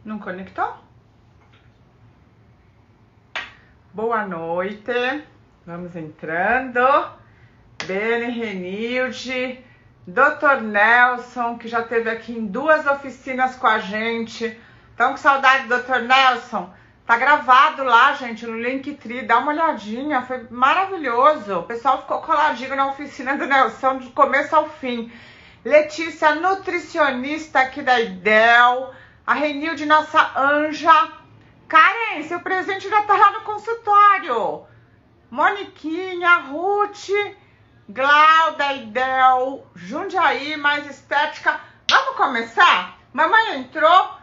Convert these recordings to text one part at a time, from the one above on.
Não conectou? Boa noite. Vamos entrando. Beni, Renilde, Dr. Nelson, que já esteve aqui em 2 oficinas com a gente. Estão com saudade do Dr. Nelson? Tá gravado lá, gente, no Linktree. Dá uma olhadinha, foi maravilhoso. O pessoal ficou coladinho na oficina do Nelson do começo ao fim. Letícia, nutricionista aqui da IDEL. A Renilde, nossa anja. Karen, seu presente já tá lá no consultório. Moniquinha, Ruth, Glauda, IDEL, Jundiaí, mais estética. Vamos começar? Mamãe entrou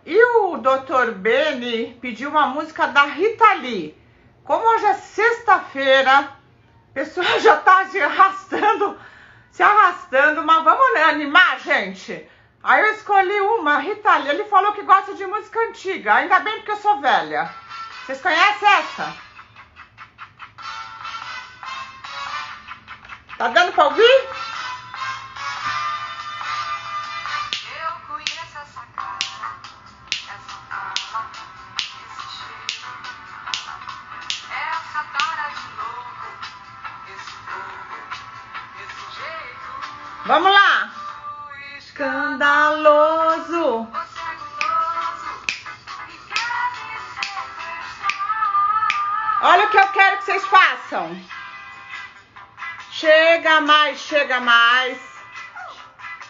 e o Dr. Beni pediu uma música da Rita Lee. Como hoje é sexta-feira, a pessoa já tá se arrastando, mas vamos animar, gente? Aí eu escolhi uma, Rita Lee. Ele falou que gosta de música antiga, ainda bem porque eu sou velha. Vocês conhecem essa? Tá dando pra ouvir? Eu conheço essa cara, essa fala, esse cheiro, essa cara de louco, esse fogo, esse jeito. Vamos lá! Escandaloso! Você é guloso e quer me sequestrar. Olha o que eu quero que vocês façam. Chega mais, chega mais.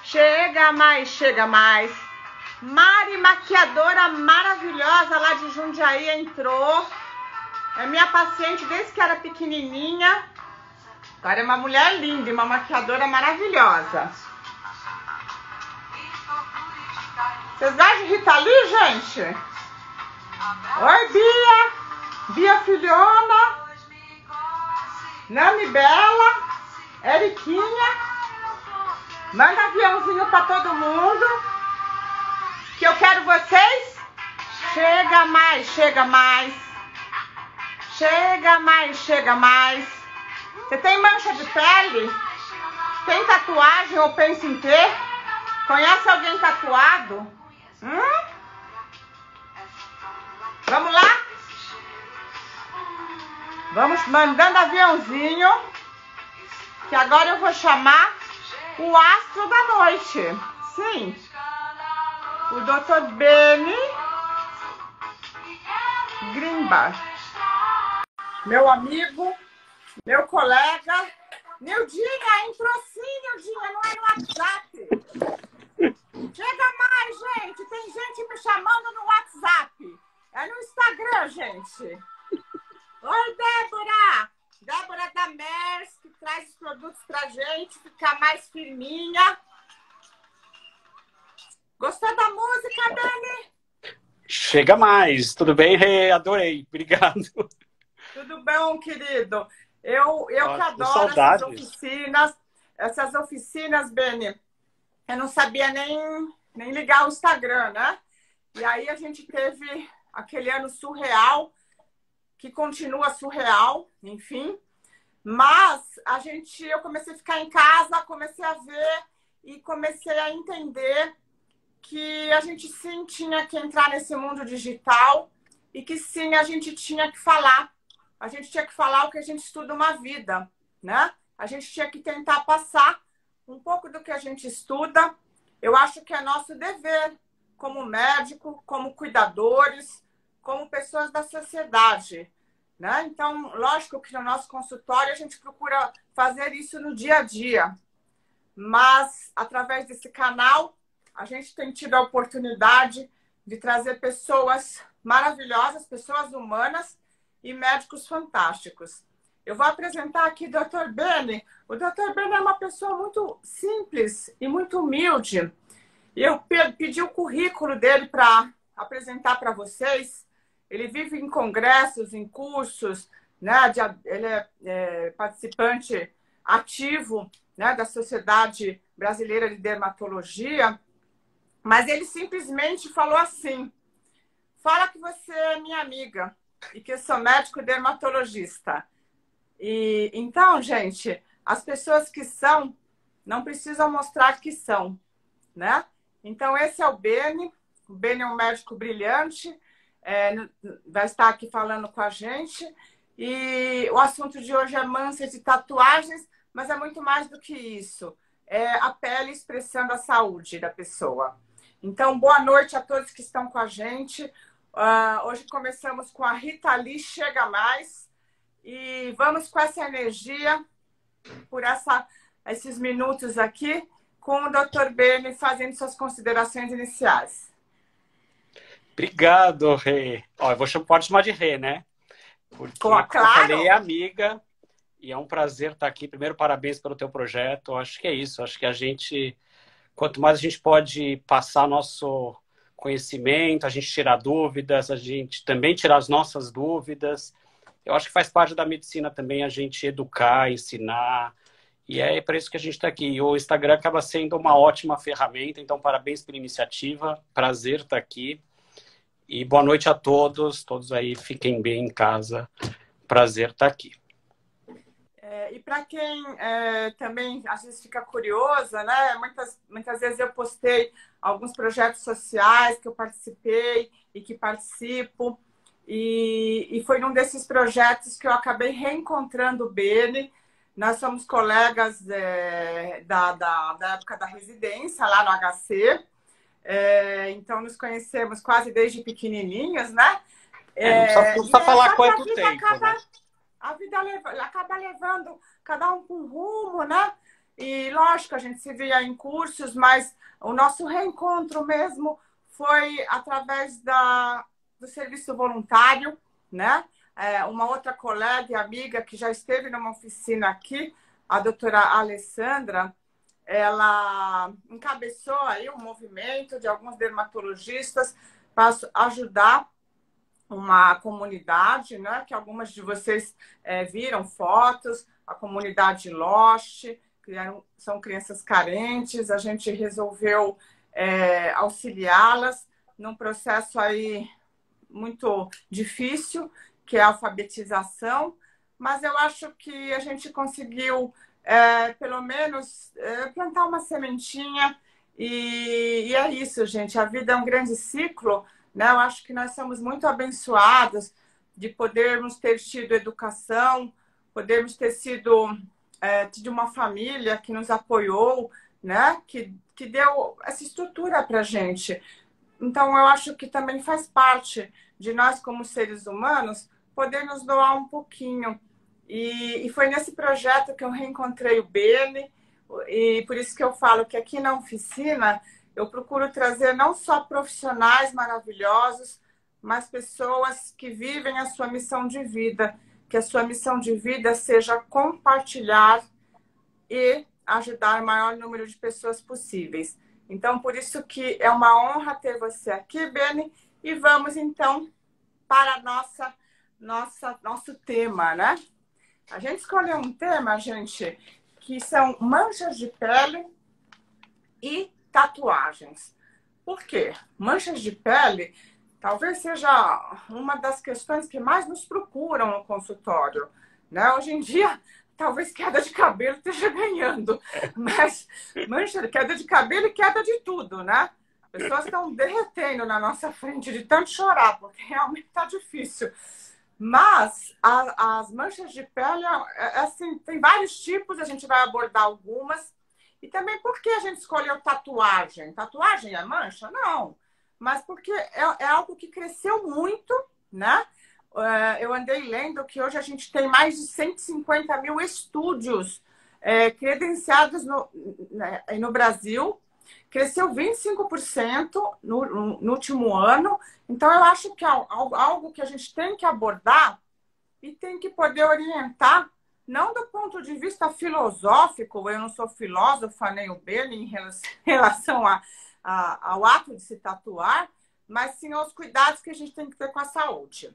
Chega mais, chega mais. Mari, maquiadora maravilhosa lá de Jundiaí, entrou. É minha paciente desde que era pequenininha. Agora é uma mulher linda e uma maquiadora maravilhosa. Vocês gostam de Rita Lee, gente? Oi, Bia. Bia Filhona. Nami Bela. Eriquinha. Manda aviãozinho pra todo mundo. Que eu quero vocês. Chega mais, chega mais. Chega mais, chega mais. Você tem mancha de pele? Tem tatuagem ou pensa em ter? Conhece alguém tatuado? Vamos lá? Vamos mandando aviãozinho. Que agora eu vou chamar o astro da noite. Sim. O Dr. Beni Grimba. Meu amigo, meu colega. Nildinha, entrou sim, Nildinha, não é no WhatsApp. Chega mais, gente. Tem gente me chamando no WhatsApp. É no Instagram, gente. Oi, Débora. Débora da Mers, que traz os produtos pra gente ficar mais firminha. Gostou da música, Dani? Chega mais. Tudo bem, Rê? Adorei. Obrigado. Tudo bom, querido? Eu que adoro saudades. essas oficinas, Beni. Eu não sabia nem ligar o Instagram, né? E aí a gente teve aquele ano surreal, que continua surreal, enfim. Mas eu comecei a ficar em casa, comecei a ver e comecei a entender que a gente sim tinha que entrar nesse mundo digital e que sim a gente tinha que falar. A gente tinha que falar o que a gente estuda uma vida, né? A gente tinha que tentar passar um pouco do que a gente estuda. Eu acho que é nosso dever, como médico, como cuidadores, como pessoas da sociedade, né? Então, lógico que no nosso consultório a gente procura fazer isso no dia a dia. Mas, através desse canal, a gente tem tido a oportunidade de trazer pessoas maravilhosas, pessoas humanas e médicos fantásticos. Eu vou apresentar aqui o Dr. Beni. O Dr. Beni é uma pessoa muito simples e muito humilde. E eu pedi o currículo dele para apresentar para vocês. Ele vive em congressos, em cursos, né? Ele é participante ativo, né, da Sociedade Brasileira de Dermatologia. Mas ele simplesmente falou assim: fala que você é minha amiga e que eu sou médico dermatologista. E então, gente, as pessoas que são não precisam mostrar que são, né? Então, esse é o Beni. O Beni é um médico brilhante, vai estar aqui falando com a gente. E o assunto de hoje é manchas e tatuagens, mas é muito mais do que isso. É a pele expressando a saúde da pessoa. Então, boa noite a todos que estão com a gente. Hoje começamos com a Rita Lee Chega Mais. E vamos com essa energia, por esses minutos aqui, com o Dr. Beni fazendo suas considerações iniciais. Obrigado, Rê. Ó, pode chamar de Rê, né? Porque, como eu falei, é amiga e é um prazer estar aqui. Primeiro, parabéns pelo teu projeto. Acho que é isso. Acho que quanto mais a gente pode passar nosso conhecimento, a gente tirar dúvidas, a gente também tirar as nossas dúvidas. Eu acho que faz parte da medicina também a gente educar, ensinar. E é por isso que a gente está aqui. O Instagram acaba sendo uma ótima ferramenta. Então, parabéns pela iniciativa. Prazer estar aqui. E boa noite a todos. Todos aí fiquem bem em casa. Prazer estar aqui. E para quem também às vezes fica curiosa, né? Muitas vezes eu postei alguns projetos sociais que eu participei e que participo. E foi num desses projetos que eu acabei reencontrando o Beni. Nós somos colegas da época da residência lá no HC. Então, nos conhecemos quase desde pequenininhos, né? Não precisa falar quanto tempo, né? A vida acaba levando cada um para um rumo, né? E, lógico, a gente se via em cursos, mas o nosso reencontro mesmo foi através do serviço voluntário, né? Uma outra colega e amiga que já esteve numa oficina aqui, a doutora Alessandra, ela encabeçou aí um movimento de alguns dermatologistas para ajudar uma comunidade, né? Que algumas de vocês viram fotos, a comunidade Lost, que são crianças carentes. A gente resolveu auxiliá-las num processo aí muito difícil, que é a alfabetização, mas eu acho que a gente conseguiu, pelo menos, plantar uma sementinha, e é isso, gente. A vida é um grande ciclo, né? Eu acho que nós somos muito abençoados de podermos ter tido educação, podermos ter sido de uma família que nos apoiou, né? Que deu essa estrutura para a gente. Então, eu acho que também faz parte de nós, como seres humanos, poder nos doar um pouquinho. E foi nesse projeto que eu reencontrei o Beni, e por isso que eu falo que aqui na oficina eu procuro trazer não só profissionais maravilhosos, mas pessoas que vivem a sua missão de vida, que a sua missão de vida seja compartilhar e ajudar o maior número de pessoas possíveis. Então, por isso que é uma honra ter você aqui, Beni, e vamos então para nosso tema, né? A gente escolheu um tema, gente, que são manchas de pele e tatuagens. Por quê? Manchas de pele talvez seja uma das questões que mais nos procuram no consultório, né? Hoje em dia, talvez queda de cabelo esteja ganhando, mas queda de cabelo e queda de tudo, né? Pessoas estão derretendo na nossa frente de tanto chorar, porque realmente está difícil. Mas as manchas de pele, assim, tem vários tipos, a gente vai abordar algumas. E também por que a gente escolheu tatuagem? Tatuagem é mancha? Não. Mas porque é algo que cresceu muito, né? Eu andei lendo que hoje a gente tem mais de 150 mil estúdios credenciados no Brasil. Cresceu 25% no último ano. Então, eu acho que é algo que a gente tem que abordar e tem que poder orientar, não do ponto de vista filosófico, eu não sou filósofa nem o Beni em relação ao ato de se tatuar, mas sim aos cuidados que a gente tem que ter com a saúde.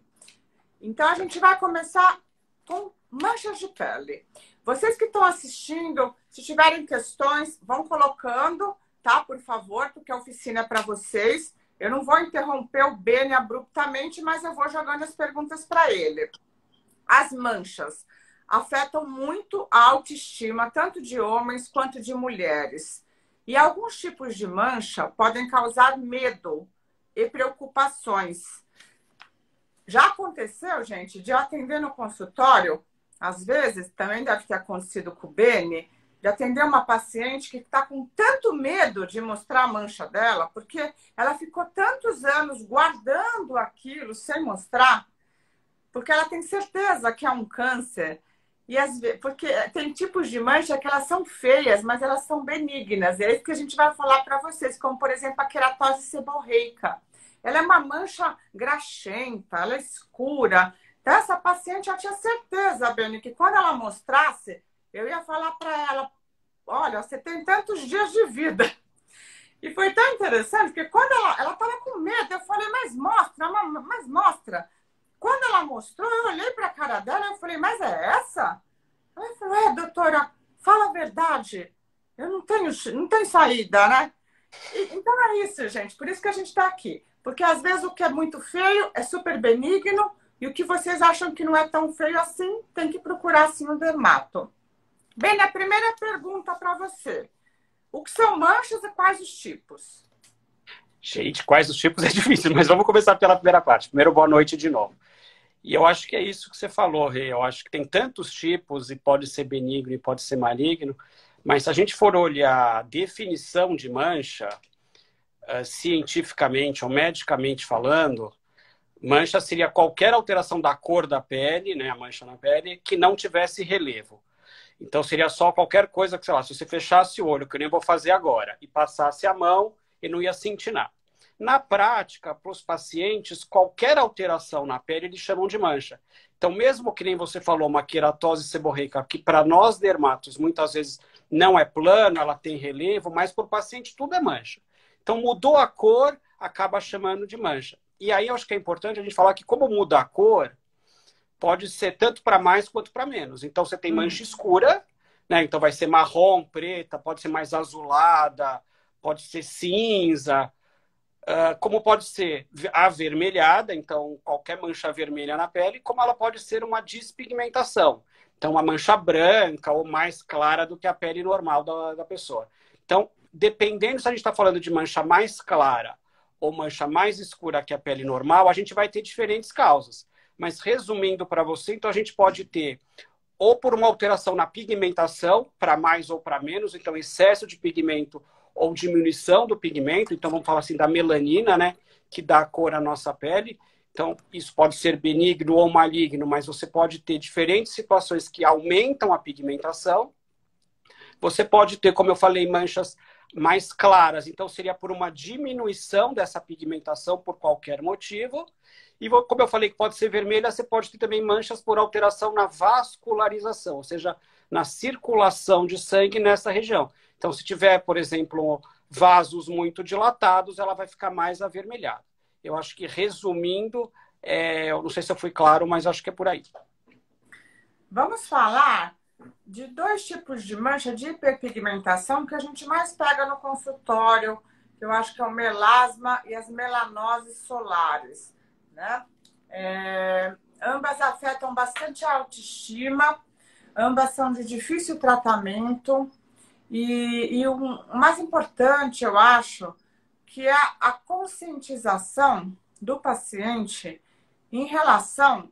Então, a gente vai começar com manchas de pele. Vocês que estão assistindo, se tiverem questões, vão colocando, tá? Por favor, porque a oficina é para vocês. Eu não vou interromper o Beni abruptamente, mas eu vou jogando as perguntas para ele. As manchas afetam muito a autoestima, tanto de homens quanto de mulheres. E alguns tipos de mancha podem causar medo e preocupações. Já aconteceu, gente, de eu atender no consultório, às vezes, também deve ter acontecido com o Beni, de atender uma paciente que está com tanto medo de mostrar a mancha dela, porque ela ficou tantos anos guardando aquilo sem mostrar, porque ela tem certeza que é um câncer. E porque tem tipos de mancha que elas são feias, mas elas são benignas. É isso que a gente vai falar para vocês, como, por exemplo, a queratose seborreica. Ela é uma mancha graxenta, ela é escura. Então, essa paciente, eu tinha certeza, Beni, que quando ela mostrasse, eu ia falar para ela, olha, você tem tantos dias de vida. E foi tão interessante, porque quando ela estava com medo, eu falei, mas mostra. Quando ela mostrou, eu olhei para a cara dela e falei, mas é essa? Ela falou, doutora, fala a verdade. Eu não tenho saída, né? Então é isso, gente. Por isso que a gente está aqui. Porque às vezes o que é muito feio é super benigno e o que vocês acham que não é tão feio assim, tem que procurar assim um dermato. Bem, a primeira pergunta para você. O que são manchas e quais os tipos? Gente, quais os tipos é difícil, mas vamos começar pela primeira parte. Primeiro, boa noite de novo. E eu acho que é isso que você falou, Rê. Eu acho que tem tantos tipos e pode ser benigno e pode ser maligno, mas se a gente for olhar a definição de mancha, cientificamente ou medicamente falando, mancha seria qualquer alteração da cor da pele, né, a mancha na pele, que não tivesse relevo. Então seria só qualquer coisa que, sei lá, se você fechasse o olho, que eu nem vou fazer agora, e passasse a mão, ele não ia sentir nada. Na prática, para os pacientes, qualquer alteração na pele eles chamam de mancha. Então, mesmo que nem você falou, uma queratose seborreica, que para nós dermatos muitas vezes não é plano, ela tem relevo, mas para o paciente tudo é mancha. Então, mudou a cor, acaba chamando de mancha. E aí, eu acho que é importante a gente falar que como muda a cor, pode ser tanto para mais quanto para menos. Então, você tem mancha escura, né? Então vai ser marrom, preta, pode ser mais azulada, pode ser cinza, como pode ser avermelhada, então qualquer mancha vermelha na pele, como ela pode ser uma despigmentação. Então, uma mancha branca ou mais clara do que a pele normal da pessoa. Então, dependendo se a gente está falando de mancha mais clara ou mancha mais escura que a pele normal, a gente vai ter diferentes causas. Mas, resumindo para você, então a gente pode ter ou por uma alteração na pigmentação, para mais ou para menos, então excesso de pigmento ou diminuição do pigmento, então vamos falar assim da melanina, né, que dá cor à nossa pele. Então, isso pode ser benigno ou maligno, mas você pode ter diferentes situações que aumentam a pigmentação. Você pode ter, como eu falei, manchas mais claras, então seria por uma diminuição dessa pigmentação por qualquer motivo. E como eu falei que pode ser vermelha, você pode ter também manchas por alteração na vascularização, ou seja, na circulação de sangue nessa região. Então, se tiver, por exemplo, vasos muito dilatados, ela vai ficar mais avermelhada. Eu acho que, resumindo, eu não sei se eu fui claro, mas acho que é por aí. Vamos falar de dois tipos de mancha de hiperpigmentação que a gente mais pega no consultório, que eu acho que é o melasma e as melanoses solares, né? Ambas afetam bastante a autoestima, ambas são de difícil tratamento e o mais importante, eu acho, que é a conscientização do paciente em relação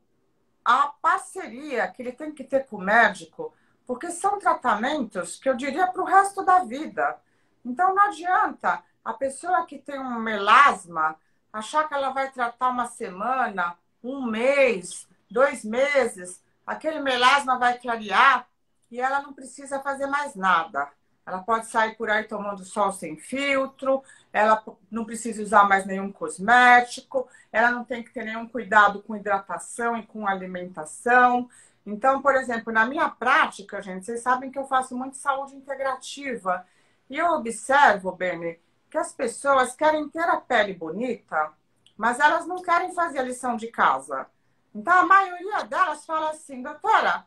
à parceria que ele tem que ter com o médico, porque são tratamentos que eu diria para o resto da vida. Então, não adianta a pessoa que tem um melasma achar que ela vai tratar uma semana, um mês, 2 meses, aquele melasma vai clarear e ela não precisa fazer mais nada. Ela pode sair por aí tomando sol sem filtro, ela não precisa usar mais nenhum cosmético, ela não tem que ter nenhum cuidado com hidratação e com alimentação. Então, por exemplo, na minha prática, gente, vocês sabem que eu faço muito saúde integrativa. E eu observo, Beni, que as pessoas querem ter a pele bonita, mas elas não querem fazer a lição de casa. Então, a maioria delas fala assim, doutora,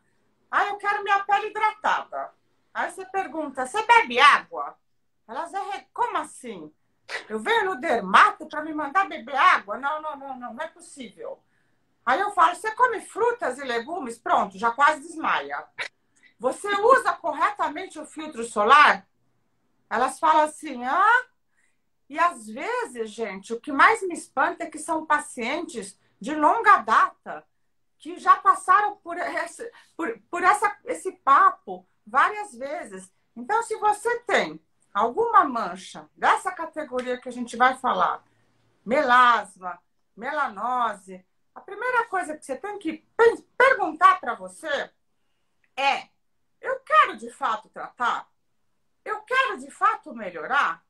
eu quero minha pele hidratada. Aí você pergunta, você bebe água? Elas como assim? Eu venho no dermato para me mandar beber água? Não é possível. Aí eu falo, você come frutas e legumes? Pronto, já quase desmaia. Você usa corretamente o filtro solar? Elas falam assim, E às vezes, gente, o que mais me espanta é que são pacientes de longa data que já passaram esse papo várias vezes. Então, se você tem alguma mancha dessa categoria que a gente vai falar, melasma, melanose, a primeira coisa que você tem que perguntar para você é: eu quero de fato tratar? Eu quero de fato melhorar?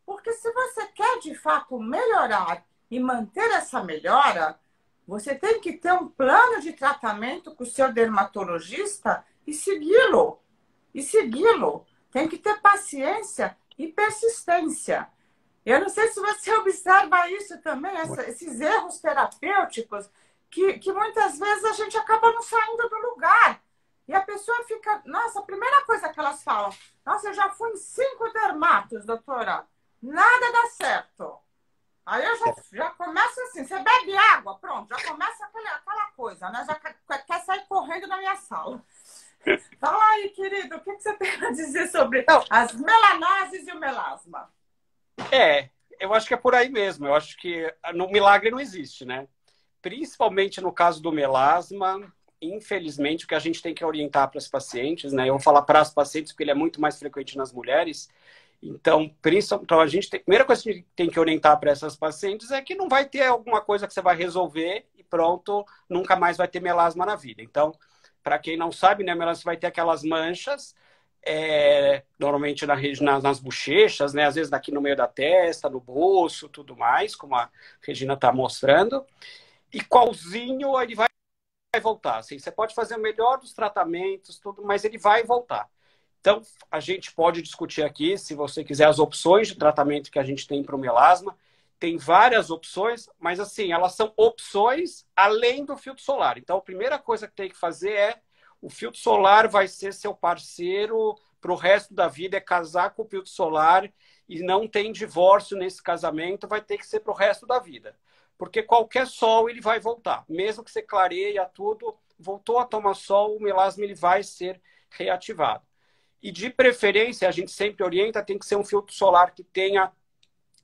Porque se você quer de fato melhorar e manter essa melhora, você tem que ter um plano de tratamento com o seu dermatologista e segui-lo. E segui-lo. Tem que ter paciência e persistência. Eu não sei se você observa isso também, esses erros terapêuticos, que muitas vezes a gente acaba não saindo do lugar. E a pessoa fica... Nossa, a primeira coisa que elas falam: nossa, eu já fui em 5 dermatos, doutora. Nada dá certo. Aí eu já começo assim, você bebe água, pronto, já começa aquela coisa, né? Já quer sair correndo da minha sala. Fala aí, querido, o que você tem a dizer sobre as melanoses e o melasma? Eu acho que é por aí mesmo. Eu acho que no milagre não existe, né? Principalmente no caso do melasma, infelizmente, o que a gente tem que orientar para as pacientes, né? Eu vou falar para as pacientes porque ele é muito mais frequente nas mulheres. Então, a primeira coisa que a gente tem que orientar para essas pacientes é que não vai ter alguma coisa que você vai resolver e pronto, nunca mais vai ter melasma na vida. Então, para quem não sabe, né, melasma vai ter aquelas manchas, normalmente nas bochechas, né, às vezes aqui no meio da testa, no bolso, tudo mais, como a Regina está mostrando. E qualzinho ele vai voltar. Assim, você pode fazer o melhor dos tratamentos, tudo, mas ele vai voltar. Então, a gente pode discutir aqui, se você quiser, as opções de tratamento que a gente tem para o melasma. Tem várias opções, mas assim, elas são opções além do filtro solar. Então, a primeira coisa que tem que fazer é: o filtro solar vai ser seu parceiro para o resto da vida, é casar com o filtro solar e não tem divórcio nesse casamento, vai ter que ser para o resto da vida. Porque qualquer sol ele vai voltar. Mesmo que você clareia tudo, voltou a tomar sol, o melasma ele vai ser reativado. E de preferência, a gente sempre orienta, tem que ser um filtro solar que tenha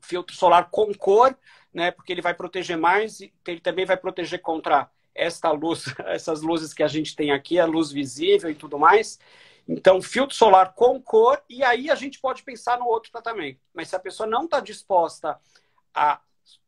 filtro solar com cor, né? Porque ele vai proteger mais e ele também vai proteger contra esta luz, essas luzes que a gente tem aqui, a luz visível e tudo mais. Então, filtro solar com cor, e aí a gente pode pensar no outro tratamento. Mas se a pessoa não está disposta a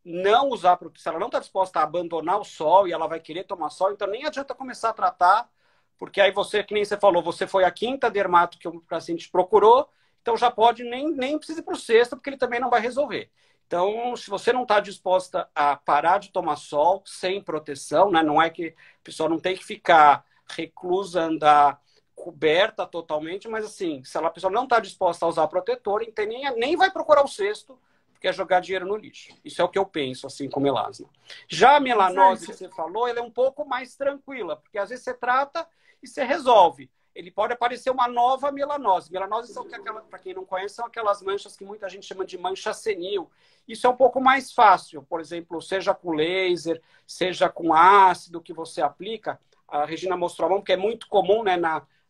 não usar proteção, se ela não está disposta a abandonar o sol e ela vai querer tomar sol, então nem adianta começar a tratar. Porque aí você, que nem você falou, você foi a 5ª dermato que o paciente procurou, então já pode nem precisa ir para o 6º, porque ele também não vai resolver. Então, se você não está disposta a parar de tomar sol sem proteção, né? Não é que a pessoa não tem que ficar reclusa, andar coberta totalmente, mas assim, se a pessoa não está disposta a usar protetor, então nem vai procurar o 6º, porque é jogar dinheiro no lixo. Isso é o que eu penso, assim, com melasma. Já a melanose que você falou, ela é um pouco mais tranquila, porque às vezes você trata e você resolve. Ele pode aparecer uma nova melanose. Melanose são para quem não conhece, são aquelas manchas que muita gente chama de mancha senil. Isso é um pouco mais fácil, por exemplo, seja com laser, seja com ácido que você aplica. A Regina mostrou a mão, porque é muito comum, né,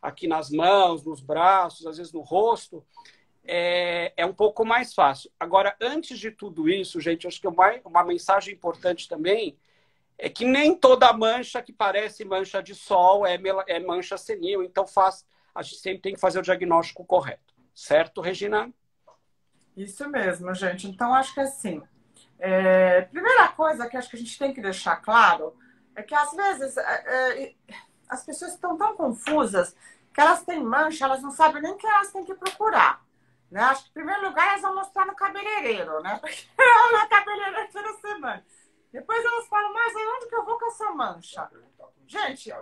aqui nas mãos, nos braços, às vezes no rosto. É um pouco mais fácil. Agora, antes de tudo isso, gente, acho que uma mensagem importante também é que nem toda mancha que parece mancha de sol é mancha senil. Então, a gente sempre tem que fazer o diagnóstico correto. Certo, Regina? Isso mesmo, gente. Então, acho que assim, primeira coisa que acho que a gente tem que deixar claro é que, às vezes, as pessoas estão tão confusas que elas têm mancha, elas não sabem nem quem elas têm que procurar. Né? Acho que, em primeiro lugar, elas vão mostrar no cabeleireiro, né? Porque ela é cabeleireira toda semana. Depois elas falam: mas aí onde que eu vou com essa mancha? Gente,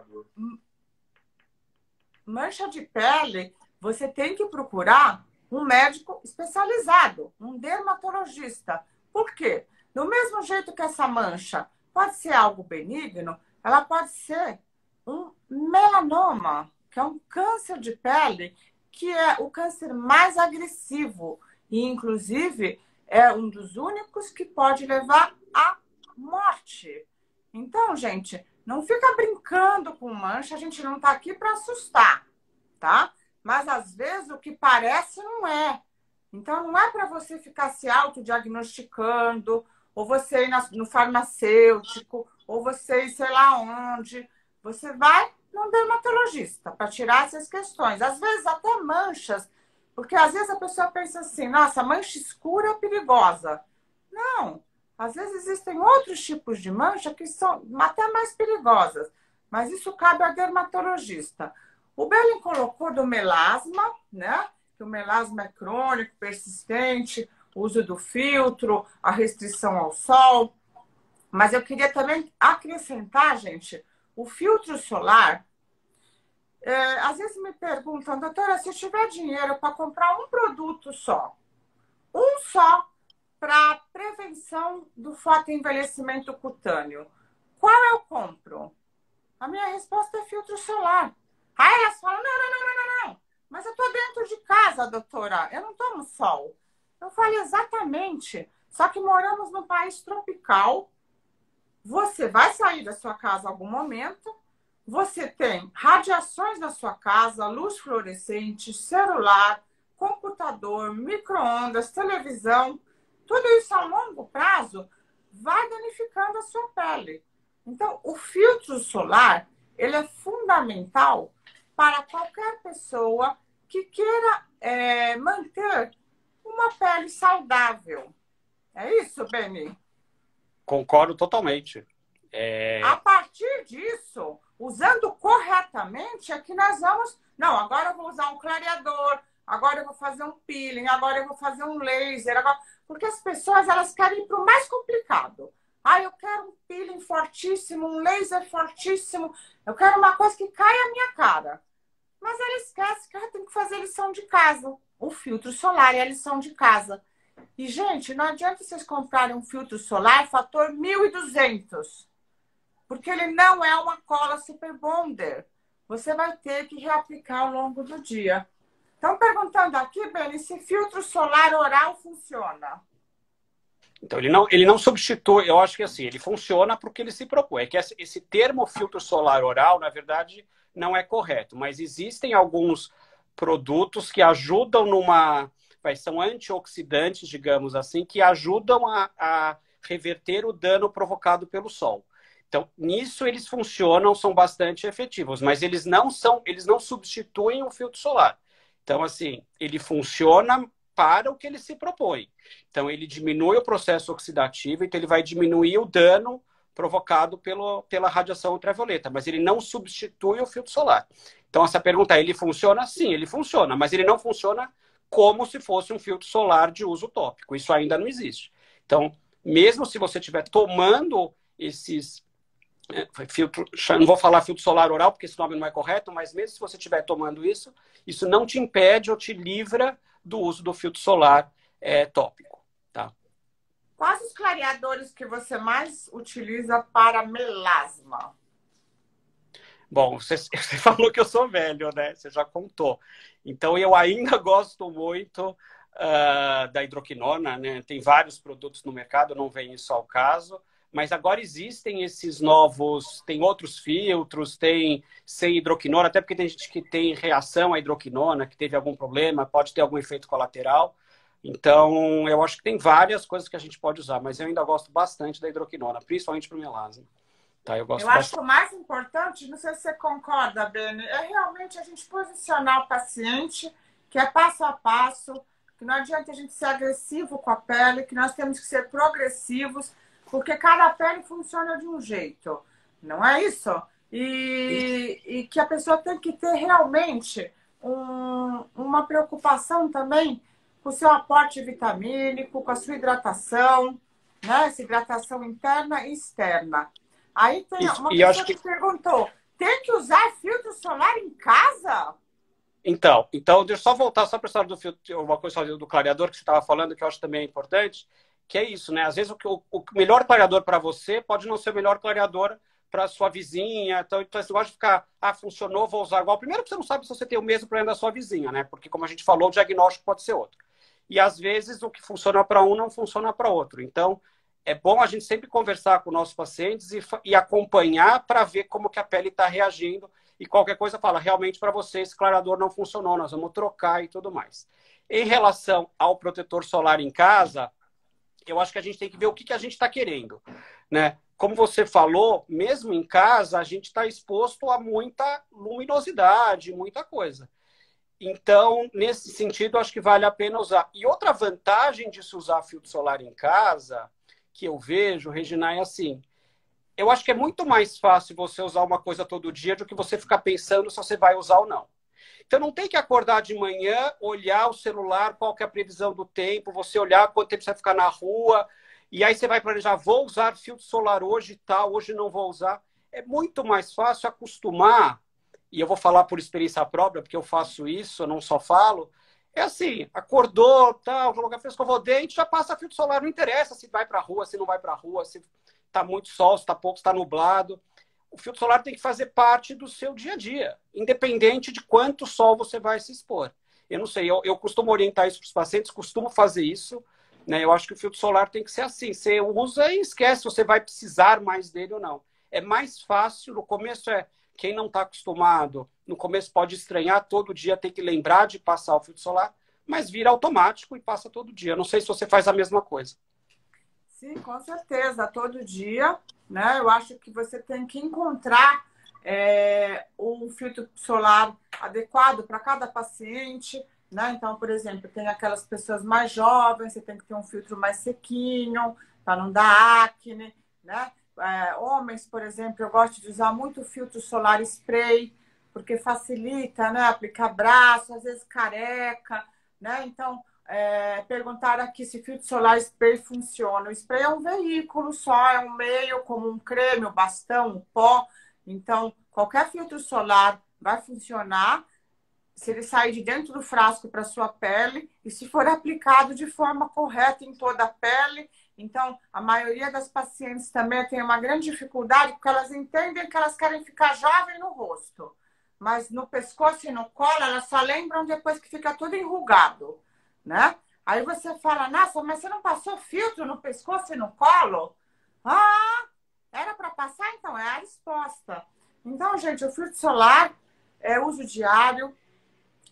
mancha de pele, você tem que procurar um médico especializado, um dermatologista. Por quê? Do mesmo jeito que essa mancha pode ser algo benigno, ela pode ser um melanoma, que é um câncer de pele, que é o câncer mais agressivo e, inclusive, é um dos únicos que pode levar à morte. Então, gente, não fica brincando com mancha, a gente não está aqui para assustar, tá? Mas, às vezes, o que parece não é. Então, não é para você ficar se autodiagnosticando, ou você ir no farmacêutico, ou você ir sei lá onde. Você vai num dermatologista para tirar essas questões. Às vezes até manchas, porque às vezes a pessoa pensa assim, nossa, mancha escura é perigosa. Não, às vezes existem outros tipos de mancha que são até mais perigosas, mas isso cabe ao dermatologista. O Belling colocou do melasma, né? Que o melasma é crônico, persistente, o uso do filtro, a restrição ao sol. Mas eu queria também acrescentar, gente, o filtro solar. Às vezes me perguntam, doutora, se eu tiver dinheiro para comprar um produto só, um só, para prevenção do fotoenvelhecimento cutâneo, qual eu compro? A minha resposta é filtro solar. Aí elas falam, não. Mas eu estou dentro de casa, doutora. Eu não tomo sol. Eu falei, exatamente. Só que moramos num país tropical. Você vai sair da sua casa em algum momento. Você tem radiações na sua casa, luz fluorescente, celular, computador, micro-ondas, televisão. Tudo isso a longo prazo vai danificando a sua pele. Então, o filtro solar, ele é fundamental para qualquer pessoa que queira manter uma pele saudável. É isso, Beni? Concordo totalmente. A partir disso, usando corretamente, é que nós vamos... Não, agora eu vou usar um clareador, agora eu vou fazer um peeling, agora eu vou fazer um laser. Agora... Porque as pessoas, elas querem ir para o mais complicado. Ah, eu quero um peeling fortíssimo, um laser fortíssimo. Eu quero uma coisa que caia a minha cara. Mas ela esquece que ela tem que fazer lição de casa. O filtro solar é a lição de casa. E, gente, não adianta vocês comprarem um filtro solar fator 1.200. Porque ele não é uma cola super bonder. Você vai ter que reaplicar ao longo do dia. Estão perguntando aqui, Beni, se filtro solar oral funciona. Então, ele não substitui, eu acho que assim, ele funciona para o que ele se propõe. É que esse termo filtro solar oral, na verdade, não é correto, mas existem alguns produtos que ajudam são antioxidantes, digamos assim, que ajudam a reverter o dano provocado pelo sol. Então, nisso eles funcionam, são bastante efetivos, mas eles não substituem o filtro solar. Então, assim, ele funciona para o que ele se propõe. Então, ele diminui o processo oxidativo, então ele vai diminuir o dano provocado pela radiação ultravioleta, mas ele não substitui o filtro solar. Então, essa pergunta, ele funciona? Sim, ele funciona, mas ele não funciona como se fosse um filtro solar de uso tópico. Isso ainda não existe. Então, mesmo se você estiver tomando esses filtro, não vou falar filtro solar oral, porque esse nome não é correto, mas mesmo se você estiver tomando isso, isso não te impede ou te livra do uso do filtro solar tópico. Tá? Quais os clareadores que você mais utiliza para melasma? Bom, você falou que eu sou velho, né? Você já contou. Então, eu ainda gosto muito da hidroquinona, né? Tem vários produtos no mercado, não vem isso ao caso. Mas agora existem esses novos, tem outros filtros, tem sem hidroquinona, até porque tem gente que tem reação à hidroquinona, que teve algum problema, pode ter algum efeito colateral. Então, eu acho que tem várias coisas que a gente pode usar, mas eu ainda gosto bastante da hidroquinona, principalmente para o melasma. Tá, eu acho que o mais importante, não sei se você concorda, Beni, é realmente a gente posicionar o paciente, que é passo a passo, que não adianta a gente ser agressivo com a pele, que nós temos que ser progressivos, porque cada pele funciona de um jeito, não é isso? E que a pessoa tem que ter realmente uma preocupação também com o seu aporte vitamínico, com a sua hidratação, né? Essa hidratação interna e externa. Aí tem uma pessoa que perguntou, tem que usar filtro solar em casa? Então deixa eu só voltar só para a história do filtro, uma coisa do clareador que você estava falando, que eu acho também importante, que é isso, né? Às vezes o melhor clareador para você pode não ser o melhor clareador para sua vizinha. Então você gosta de ficar, funcionou, vou usar igual. Primeiro que você não sabe se você tem o mesmo problema da sua vizinha, né? Porque, como a gente falou, o diagnóstico pode ser outro. E, às vezes, o que funciona para um não funciona para outro. Então, é bom a gente sempre conversar com nossos pacientes e acompanhar para ver como que a pele está reagindo. E qualquer coisa fala, realmente para você esse clareador não funcionou, nós vamos trocar e tudo mais. Em relação ao protetor solar em casa, eu acho que a gente tem que ver o que a gente está querendo, né? Como você falou, mesmo em casa, a gente está exposto a muita luminosidade, muita coisa. Então, nesse sentido, acho que vale a pena usar. E outra vantagem de se usar filtro solar em casa, que eu vejo, Regina, é assim, eu acho que é muito mais fácil você usar uma coisa todo dia do que você ficar pensando se você vai usar ou não. Então, não tem que acordar de manhã, olhar o celular, qual que é a previsão do tempo, você olhar quanto tempo você vai ficar na rua, e aí você vai planejar, vou usar filtro solar hoje e tal, hoje não vou usar. É muito mais fácil acostumar, e eu vou falar por experiência própria, porque eu faço isso, eu não só falo, é assim, acordou, tal, escovou o dente, já passa filtro solar, não interessa se vai para a rua, se não vai para a rua, se está muito sol, se está pouco, se está nublado. O filtro solar tem que fazer parte do seu dia a dia, independente de quanto sol você vai se expor. Eu não sei, eu costumo orientar isso para os pacientes, costumo fazer isso, né? Eu acho que o filtro solar tem que ser assim, você usa e esquece se você vai precisar mais dele ou não. É mais fácil, no começo quem não está acostumado, no começo pode estranhar, todo dia tem que lembrar de passar o filtro solar, mas vira automático e passa todo dia. Não sei se você faz a mesma coisa. Sim, com certeza, todo dia, né? Eu acho que você tem que encontrar um filtro solar adequado para cada paciente, né? Então, por exemplo, tem aquelas pessoas mais jovens, você tem que ter um filtro mais sequinho, para não dar acne, né? Homens, por exemplo, eu gosto de usar muito filtro solar spray, porque facilita, né? Aplicar braço, às vezes careca, né? Então, perguntaram aqui se filtro solar spray funciona. O spray é um veículo só, é um meio como um creme, um bastão, um pó. Então, qualquer filtro solar vai funcionar se ele sair de dentro do frasco para a sua pele e se for aplicado de forma correta em toda a pele. Então, a maioria das pacientes também tem uma grande dificuldade porque elas entendem que elas querem ficar jovem no rosto, mas no pescoço e no colo elas só lembram depois que fica tudo enrugado, né? Aí você fala, nossa, mas você não passou filtro no pescoço e no colo? Ah, era para passar? Então, é a resposta. Então, gente, o filtro solar é uso diário,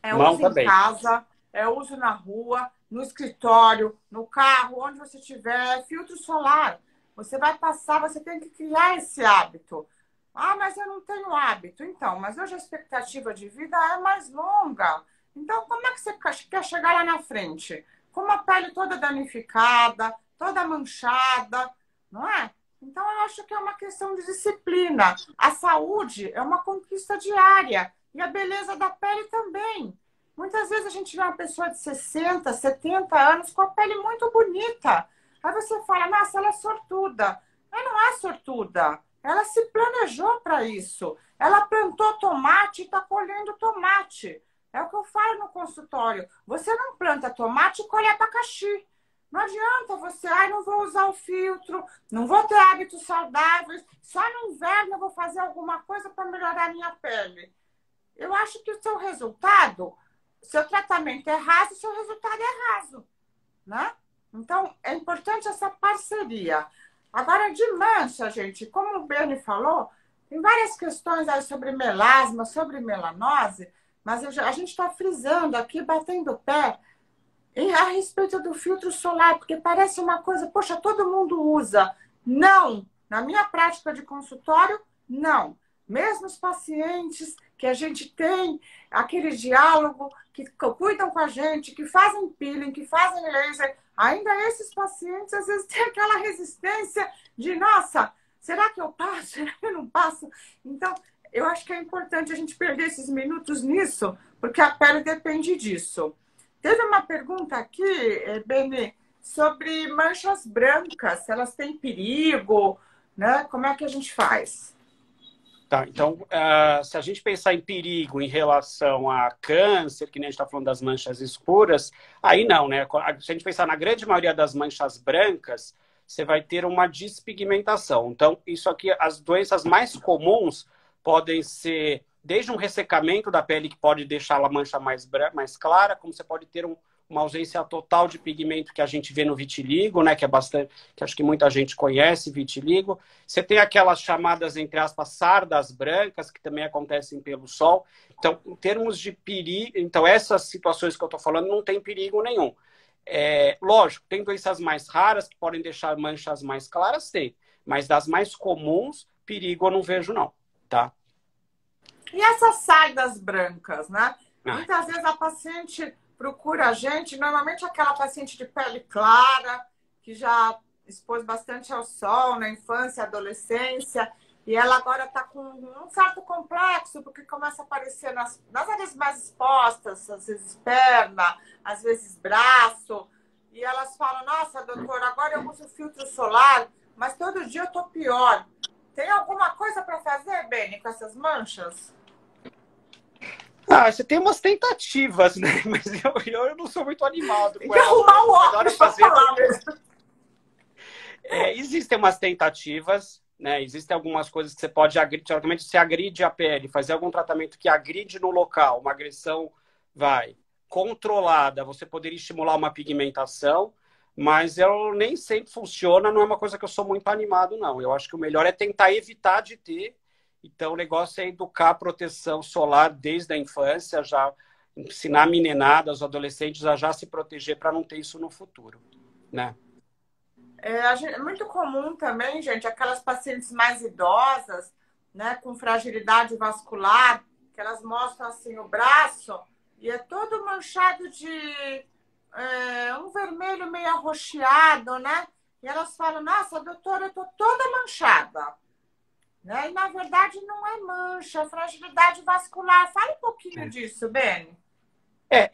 é uso em casa, é uso na rua, no escritório, no carro, onde você estiver, é filtro solar. Você vai passar, você tem que criar esse hábito. Ah, mas eu não tenho hábito. Então, mas hoje a expectativa de vida é mais longa. Então, como é que você quer chegar lá na frente? Com uma pele toda danificada, toda manchada, não é? Então, eu acho que é uma questão de disciplina. A saúde é uma conquista diária. E a beleza da pele também. Muitas vezes a gente vê uma pessoa de 60, 70 anos com a pele muito bonita. Aí você fala, nossa, ela é sortuda. Mas não é sortuda. Ela se planejou para isso. Ela plantou tomate e está colhendo tomate. É o que eu falo no consultório. Você não planta tomate e colhe abacaxi. Não adianta você, não vou usar o filtro, não vou ter hábitos saudáveis, só no inverno eu vou fazer alguma coisa para melhorar a minha pele. Eu acho que o seu resultado, seu tratamento é raso, o seu resultado é raso, né? Então, é importante essa parceria. Agora, de mancha, gente, como o Bernie falou, tem várias questões aí sobre melasma, sobre melanose, mas a gente está frisando aqui, batendo o pé, a respeito do filtro solar, porque parece uma coisa, poxa, todo mundo usa. Não! Na minha prática de consultório, não. Mesmo os pacientes que a gente tem aquele diálogo, que cuidam com a gente, que fazem peeling, que fazem laser, ainda esses pacientes às vezes têm aquela resistência de, nossa, será que eu passo? Será que eu não passo? Então, eu acho que é importante a gente perder esses minutos nisso, porque a pele depende disso. Teve uma pergunta aqui, Beni, sobre manchas brancas, se elas têm perigo, né? Como é que a gente faz? Tá, então, se a gente pensar em perigo em relação a câncer, que nem a gente está falando das manchas escuras, aí não, né? Se a gente pensar na grande maioria das manchas brancas, você vai ter uma despigmentação. Então, isso aqui, as doenças mais comuns podem ser desde um ressecamento da pele, que pode deixar a mancha mais clara, como você pode ter uma ausência total de pigmento que a gente vê no vitiligo, né? Que é bastante, que acho que muita gente conhece vitiligo. Você tem aquelas chamadas, entre aspas, sardas brancas, que também acontecem pelo sol. Então, em termos de perigo, então essas situações que eu estou falando não tem perigo nenhum. Lógico, tem doenças mais raras que podem deixar manchas mais claras, tem. Mas das mais comuns, perigo eu não vejo, não, tá? E essas sardas brancas, né? Muitas vezes a paciente procura a gente, normalmente aquela paciente de pele clara, que já expôs bastante ao sol na infância, adolescência, e ela agora está com um certo complexo, porque começa a aparecer nas áreas mais expostas, às vezes perna, às vezes braço, e elas falam, nossa, doutora, agora eu uso filtro solar, mas todo dia eu estou pior. Tem alguma coisa para fazer, Beni, com essas manchas? Você tem umas tentativas, né? Mas eu não sou muito animado. Tem que arrumar o óculos para falar mesmo. Existem umas tentativas, né? Existem algumas coisas que você pode agredir. Teoricamente, você agride a pele, fazer algum tratamento que agride no local, uma agressão controlada. Você poderia estimular uma pigmentação, mas ela nem sempre funciona. Não é uma coisa que eu sou muito animado, não. Eu acho que o melhor é tentar evitar de ter. Então, o negócio é educar a proteção solar desde a infância, já ensinar a meninada, os adolescentes a já se proteger para não ter isso no futuro, né? É muito comum também, gente, aquelas pacientes mais idosas, né, com fragilidade vascular, que elas mostram assim o braço e é todo manchado de um vermelho meio arroxeado, né? E elas falam, nossa, doutora, eu tô toda manchada. Né? E, na verdade, não é mancha, é fragilidade vascular. Fala um pouquinho disso, Beni.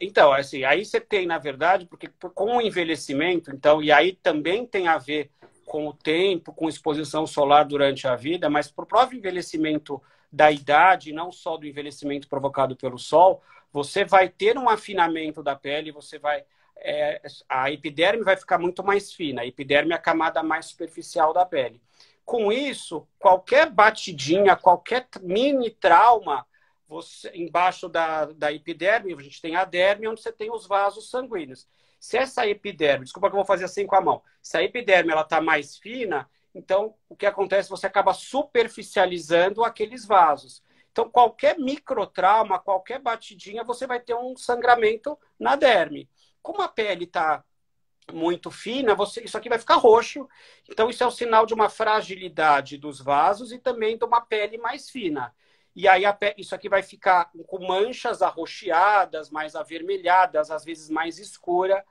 Então, assim, aí você tem, na verdade, porque com o envelhecimento, então, e aí também tem a ver com o tempo, com exposição solar durante a vida, mas por próprio envelhecimento da idade, não só do envelhecimento provocado pelo sol, você vai ter um afinamento da pele, a epiderme vai ficar muito mais fina. A epiderme é a camada mais superficial da pele. Com isso, qualquer batidinha, qualquer mini trauma, embaixo da epiderme, a gente tem a derme, onde você tem os vasos sanguíneos. Se essa epiderme, desculpa que eu vou fazer assim com a mão, se a epiderme está mais fina, então o que acontece? Você acaba superficializando aqueles vasos. Então, qualquer microtrauma, qualquer batidinha, você vai ter um sangramento na derme. Como a pele está muito fina, isso aqui vai ficar roxo. Então, isso é o sinal de uma fragilidade dos vasos e também de uma pele mais fina. E aí, isso aqui vai ficar com manchas arroxeadas, mais avermelhadas, às vezes mais escura,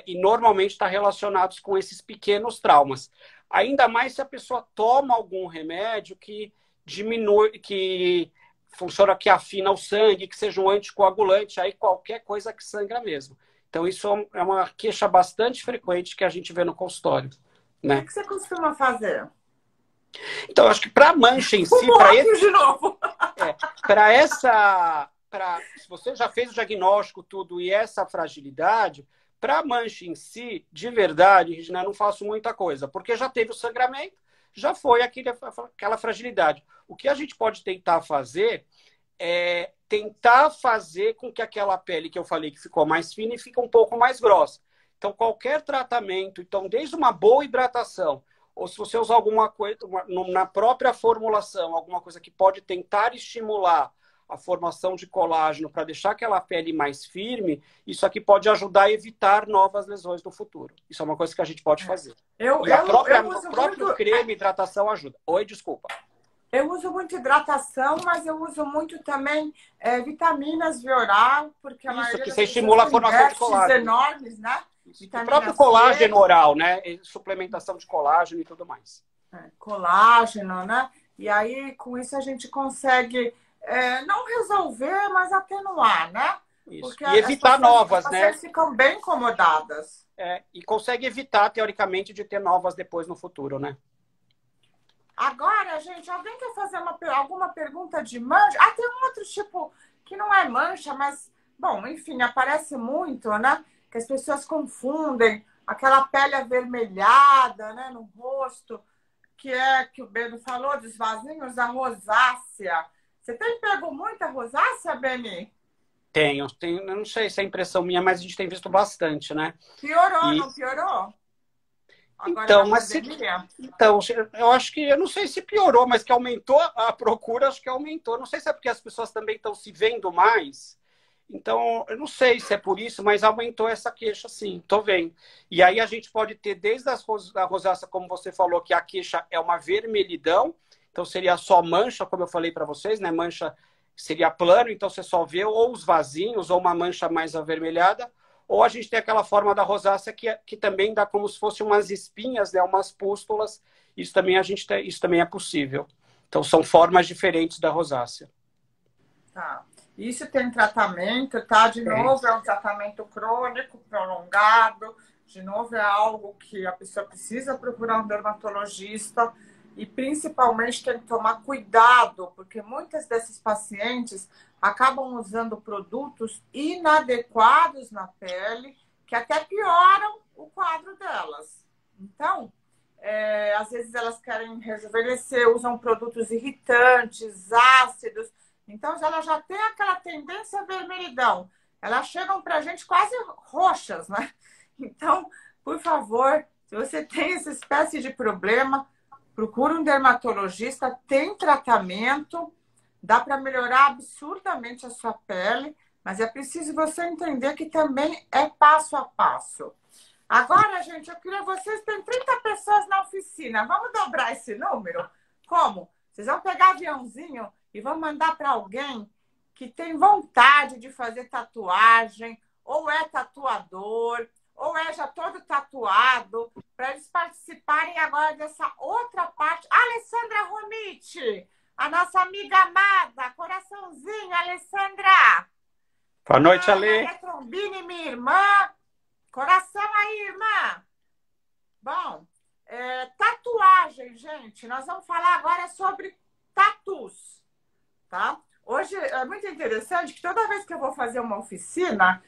e normalmente está relacionados com esses pequenos traumas. Ainda mais se a pessoa toma algum remédio que diminui, que funciona, que afina o sangue, que seja um anticoagulante, aí qualquer coisa que sangra mesmo. Então, isso é uma queixa bastante frequente que a gente vê no consultório. Né? O que você costuma fazer? Então, acho que para a mancha em si... de novo! Se você já fez o diagnóstico, tudo, e essa fragilidade, para a mancha em si, de verdade, Regina, eu não faço muita coisa, porque já teve o sangramento, já foi aquela fragilidade. O que a gente pode tentar fazer é tentar fazer com que aquela pele que eu falei que ficou mais fina e fique um pouco mais grossa. Então, qualquer tratamento, então, desde uma boa hidratação, ou se você usar alguma coisa na própria formulação, alguma coisa que pode tentar estimular a formação de colágeno para deixar aquela pele mais firme, isso aqui pode ajudar a evitar novas lesões no futuro. Isso é uma coisa que a gente pode fazer. O próprio creme, hidratação ajuda. Oi, desculpa. Eu uso muito hidratação, mas eu uso muito também vitaminas via oral, porque a maioria que você estimula a formação de colágeno. Enormes, né? O próprio colágeno oral, né? Suplementação de colágeno e tudo mais. Colágeno, né? E aí, com isso, a gente consegue não resolver, mas atenuar, né? Isso. Porque e evitar novas, né? As ficam bem incomodadas. E consegue evitar, teoricamente, de ter novas depois no futuro, né? Agora, gente, alguém quer fazer alguma pergunta de mancha? Tem um outro tipo que não é mancha, mas, bom, enfim, aparece muito, né? Que as pessoas confundem aquela pele avermelhada, né, no rosto, que o Beni falou, dos vasinhos, a rosácea. Você tem pego muita rosácea, Beni? Tenho. Eu não sei se é impressão minha, mas a gente tem visto bastante, né? Piorou, não piorou? Agora Então, na pandemia? então, eu acho que, eu não sei se piorou, mas que aumentou a procura, acho que aumentou. Não sei se é porque as pessoas também estão se vendo mais. Então, eu não sei se é por isso, mas aumentou essa queixa, sim, tô vendo. E aí a gente pode ter desde a rosácea, como você falou, que a queixa é uma vermelhidão, então seria só mancha, como eu falei para vocês, né? Mancha seria plano, então você só vê ou os vasinhos ou uma mancha mais avermelhada, ou a gente tem aquela forma da rosácea que também dá como se fossem umas espinhas, né? Umas pústulas. Isso também isso também é possível. Então são formas diferentes da rosácea. Tá. Isso tem tratamento, tá? De novo, é um tratamento crônico, prolongado. De novo, é algo que a pessoa precisa procurar um dermatologista e, principalmente, tem que tomar cuidado, porque muitas desses pacientes acabam usando produtos inadequados na pele, que até pioram o quadro delas. Então, às vezes elas querem rejuvenescer, usam produtos irritantes, ácidos. Então, elas já têm aquela tendência à vermelhidão. Elas chegam para a gente quase roxas, né? Então, por favor, se você tem essa espécie de problema, procure um dermatologista, tem tratamento, dá para melhorar absurdamente a sua pele, mas é preciso você entender que também é passo a passo. Agora, gente, eu queria vocês, tem 30 pessoas na oficina, vamos dobrar esse número? Como? Vocês vão pegar aviãozinho e vão mandar para alguém que tem vontade de fazer tatuagem, ou é tatuador, ou é já todo tatuado, para eles participarem agora dessa outra parte. Alessandra Romiti, a nossa amiga amada, coraçãozinho, Alessandra. Boa noite, Ale. Maria Trombini, minha irmã. Coração aí, irmã. Bom, tatuagem, gente. Nós vamos falar agora sobre tatus, tá? Hoje é muito interessante que toda vez que eu vou fazer uma oficina,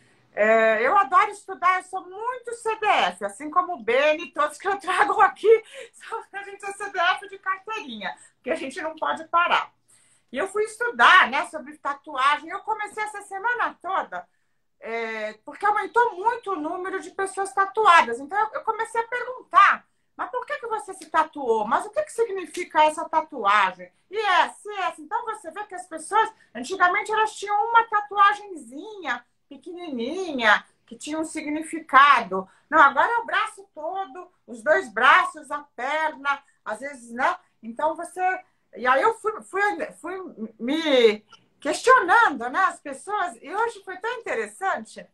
eu adoro estudar, eu sou muito CDF, assim como o Beni, todos que eu trago aqui, a gente é CDF de carteirinha, porque a gente não pode parar. E eu fui estudar, né, sobre tatuagem, eu comecei essa semana toda, porque aumentou muito o número de pessoas tatuadas. Então eu comecei a perguntar, mas por que você se tatuou? Mas o que significa essa tatuagem? E essa. Então você vê que as pessoas, antigamente elas tinham uma tatuagenzinha, pequenininha, que tinha um significado. Não, agora é o braço todo, os 2 braços, a perna, às vezes, né? Então você... E aí eu fui me questionando, né, as pessoas, e hoje foi tão interessante,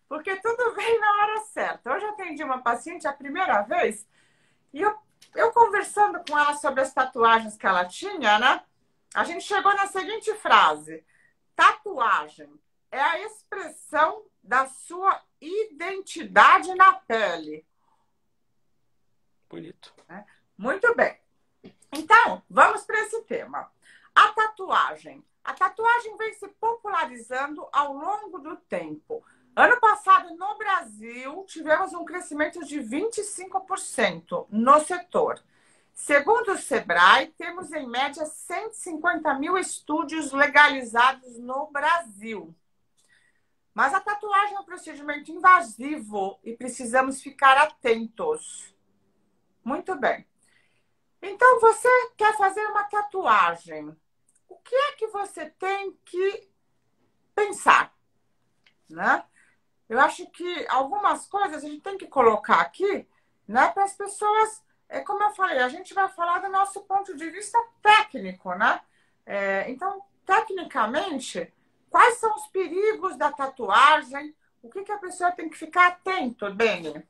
porque tudo veio na hora certa. Hoje eu atendi uma paciente a primeira vez, e eu conversando com ela sobre as tatuagens que ela tinha, né, a gente chegou na seguinte frase: tatuagem é a expressão da sua identidade na pele. Bonito. Muito bem. Então, vamos para esse tema. A tatuagem. A tatuagem vem se popularizando ao longo do tempo. Ano passado, no Brasil, tivemos um crescimento de 25% no setor. Segundo o Sebrae, temos em média 150 mil estúdios legalizados no Brasil. Mas a tatuagem é um procedimento invasivo e precisamos ficar atentos. Muito bem. Então, você quer fazer uma tatuagem. O que é que você tem que pensar, né? Eu acho que algumas coisas a gente tem que colocar aqui, né, para as pessoas, como eu falei, a gente vai falar do nosso ponto de vista técnico, né? Então, tecnicamente, quais são os perigos da tatuagem? O que a pessoa tem que ficar atento, Beni?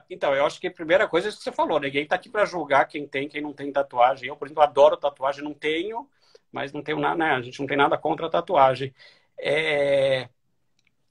Então, eu acho que a primeira coisa é isso que você falou, né? Ninguém tá aqui para julgar quem tem, quem não tem tatuagem. Eu, por exemplo, adoro tatuagem, não tenho, mas não tenho nada, né? A gente não tem nada contra a tatuagem.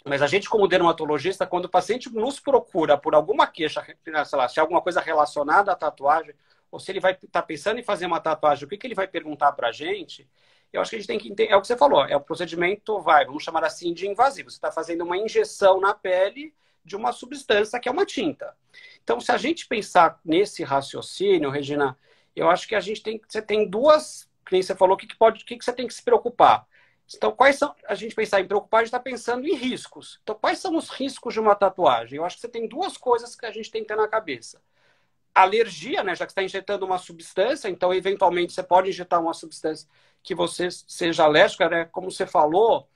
Mas a gente, como dermatologista, quando o paciente nos procura por alguma queixa, sei lá, se é alguma coisa relacionada à tatuagem, ou se ele vai estar pensando em fazer uma tatuagem, o que ele vai perguntar para a gente? Eu acho que a gente tem que entender, é o que você falou, é o procedimento, vamos chamar assim, de invasivo. Você está fazendo uma injeção na pele de uma substância que é uma tinta. Então, se a gente pensar nesse raciocínio, Regina, eu acho que você tem duas, que nem você falou, o que você tem que se preocupar? Então, quais são, a gente pensar em preocupar, a gente está pensando em riscos. Então, quais são os riscos de uma tatuagem? Eu acho que você tem duas coisas que a gente tem que ter na cabeça. Alergia, né? Já que você está injetando uma substância, então, eventualmente, você pode injetar uma substância que você seja alérgica, né? Como você falou,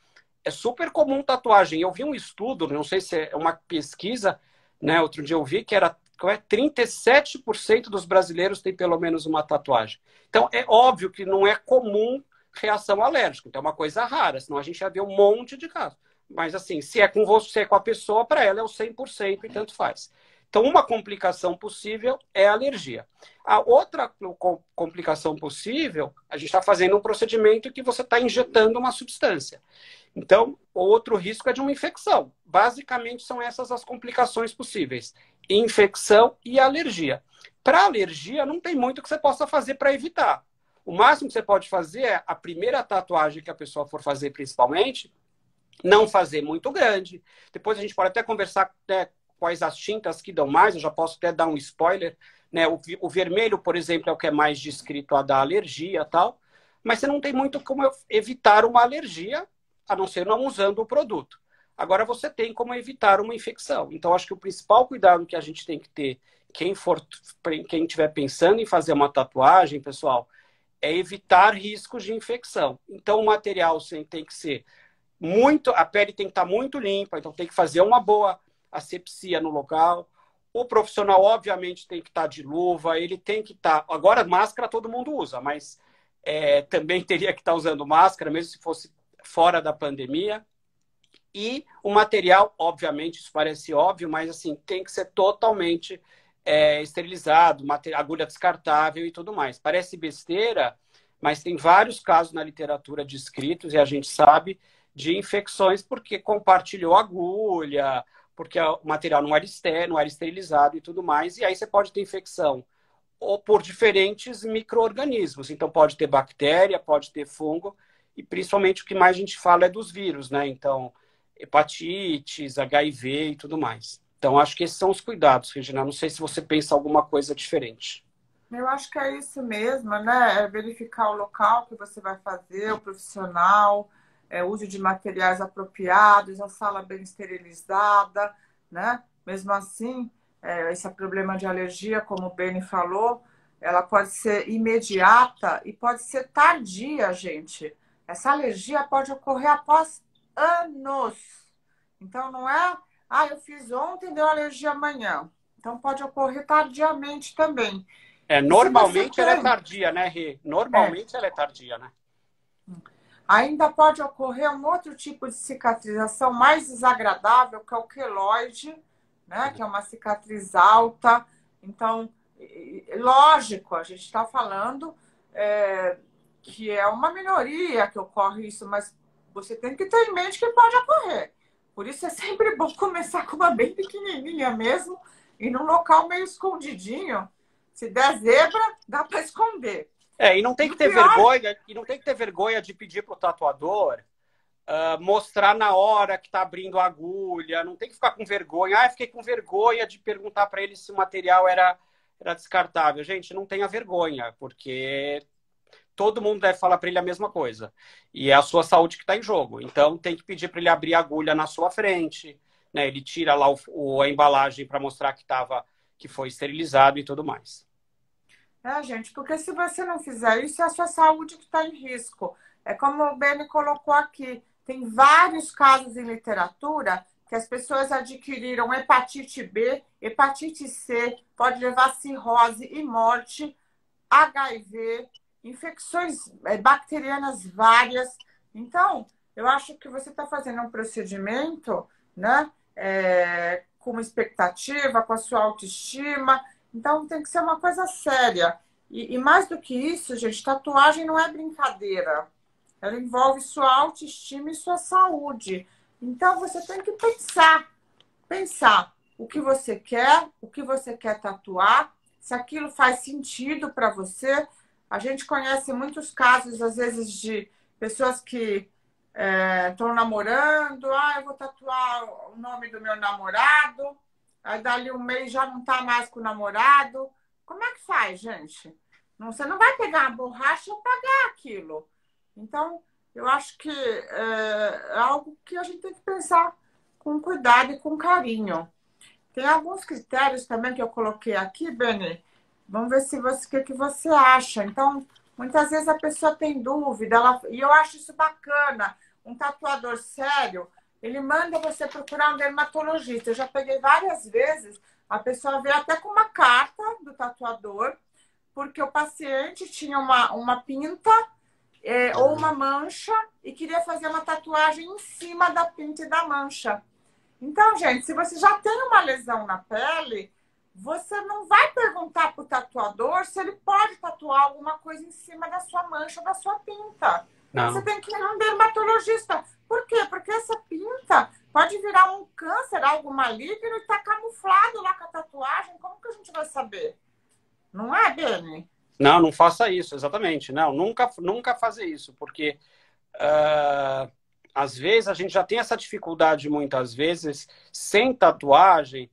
é super comum tatuagem. Eu vi um estudo, não sei se é uma pesquisa, né? Outro dia eu vi que era 37% dos brasileiros têm pelo menos uma tatuagem. Então, é óbvio que não é comum reação alérgica. Então, é uma coisa rara, senão a gente ia ver um monte de casos. Mas, assim, se é com você, com a pessoa, para ela é o 100% e tanto faz. Então, uma complicação possível é a alergia. A outra complicação possível, a gente está fazendo um procedimento que você está injetando uma substância. Então, o outro risco é de uma infecção. Basicamente, são essas as complicações possíveis. Infecção e alergia. Para alergia, não tem muito que você possa fazer para evitar. O máximo que você pode fazer é a primeira tatuagem que a pessoa for fazer, principalmente, não fazer muito grande. Depois a gente pode até conversar, né, quais as tintas que dão mais. Eu já posso até dar um spoiler. Né? O vermelho, por exemplo, é o que é mais descrito a dar alergia e tal. Mas você não tem muito como evitar uma alergia, a não ser não usando o produto. Agora você tem como evitar uma infecção. Então, acho que o principal cuidado que a gente tem que ter, quem estiver pensando em fazer uma tatuagem, pessoal, é evitar riscos de infecção. Então, o material tem que ser muito... A pele tem que estar muito limpa, então tem que fazer uma boa asepsia no local. O profissional, obviamente, tem que estar de luva, ele tem que estar... Agora, máscara todo mundo usa, mas também teria que estar usando máscara, mesmo se fosse fora da pandemia. E o material, obviamente, isso parece óbvio, mas assim, tem que ser totalmente esterilizado, agulha descartável e tudo mais. Parece besteira, mas tem vários casos na literatura descritos, e a gente sabe, de infecções porque compartilhou agulha, porque o material não era esterilizado e tudo mais, e aí você pode ter infecção ou por diferentes micro-organismos. Então pode ter bactéria, pode ter fungo, e principalmente o que mais a gente fala é dos vírus, né? Então, hepatites, HIV e tudo mais. Então, acho que esses são os cuidados, Regina. Não sei se você pensa alguma coisa diferente. Eu acho que é isso mesmo, né? É verificar o local que você vai fazer, o profissional, uso de materiais apropriados, a sala bem esterilizada, né? Mesmo assim, esse problema de alergia, como o Beni falou, ela pode ser imediata e pode ser tardia, gente. Essa alergia pode ocorrer após anos. Então, não é, eu fiz ontem, deu alergia amanhã. Então, pode ocorrer tardiamente também. Normalmente ela é tardia, né, Rê? Normalmente ela é tardia, né? Ainda pode ocorrer um outro tipo de cicatrização mais desagradável, que é o queloide, né? Que é uma cicatriz alta. Então, lógico, a gente está falando que é uma minoria que ocorre isso, mas você tem que ter em mente que pode ocorrer. Por isso é sempre bom começar com uma bem pequenininha mesmo e num local meio escondidinho. Se der zebra, dá para esconder. E não tem que ter vergonha, de pedir para o tatuador mostrar na hora que está abrindo a agulha. Não tem que ficar com vergonha. Fiquei com vergonha de perguntar para ele se o material era descartável. Gente, não tenha vergonha, porque todo mundo deve falar para ele a mesma coisa. E é a sua saúde que está em jogo. Então, tem que pedir para ele abrir a agulha na sua frente. Né? Ele tira lá a embalagem para mostrar que foi esterilizado e tudo mais. Gente, porque se você não fizer isso, é a sua saúde que está em risco. É como o Beni colocou aqui. Tem vários casos em literatura que as pessoas adquiriram hepatite B, hepatite C, pode levar a cirrose e morte, HIV, infecções bacterianas várias. Então, eu acho que você está fazendo um procedimento, né, com uma expectativa, com a sua autoestima. Então, tem que ser uma coisa séria. E mais do que isso, gente, tatuagem não é brincadeira. Ela envolve sua autoestima e sua saúde. Então, você tem que pensar o que você quer tatuar, se aquilo faz sentido para você. A gente conhece muitos casos, às vezes, de pessoas que estão namorando. Eu vou tatuar o nome do meu namorado. Aí, dali um mês, já não está mais com o namorado. Como é que faz, gente? Você não vai pegar uma borracha e apagar aquilo. Então, eu acho que é algo que a gente tem que pensar com cuidado e com carinho. Tem alguns critérios também que eu coloquei aqui, Beni. Vamos ver se você, o que você acha. Então, muitas vezes a pessoa tem dúvida, e eu acho isso bacana. Um tatuador sério, ele manda você procurar um dermatologista. Eu já peguei várias vezes, a pessoa veio até com uma carta do tatuador, porque o paciente tinha uma pinta ou uma mancha e queria fazer uma tatuagem em cima da pinta e da mancha. Então, gente, se você já tem uma lesão na pele, você não vai perguntar para o tatuador se ele pode tatuar alguma coisa em cima da sua mancha, da sua pinta. Não. Você tem que ir num dermatologista. Por quê? Porque essa pinta pode virar um câncer, algo maligno e está camuflado lá com a tatuagem. Como que a gente vai saber? Não é, Beni? Não, não faça isso, exatamente. Não, nunca fazer isso, porque às vezes a gente já tem essa dificuldade, muitas vezes, sem tatuagem,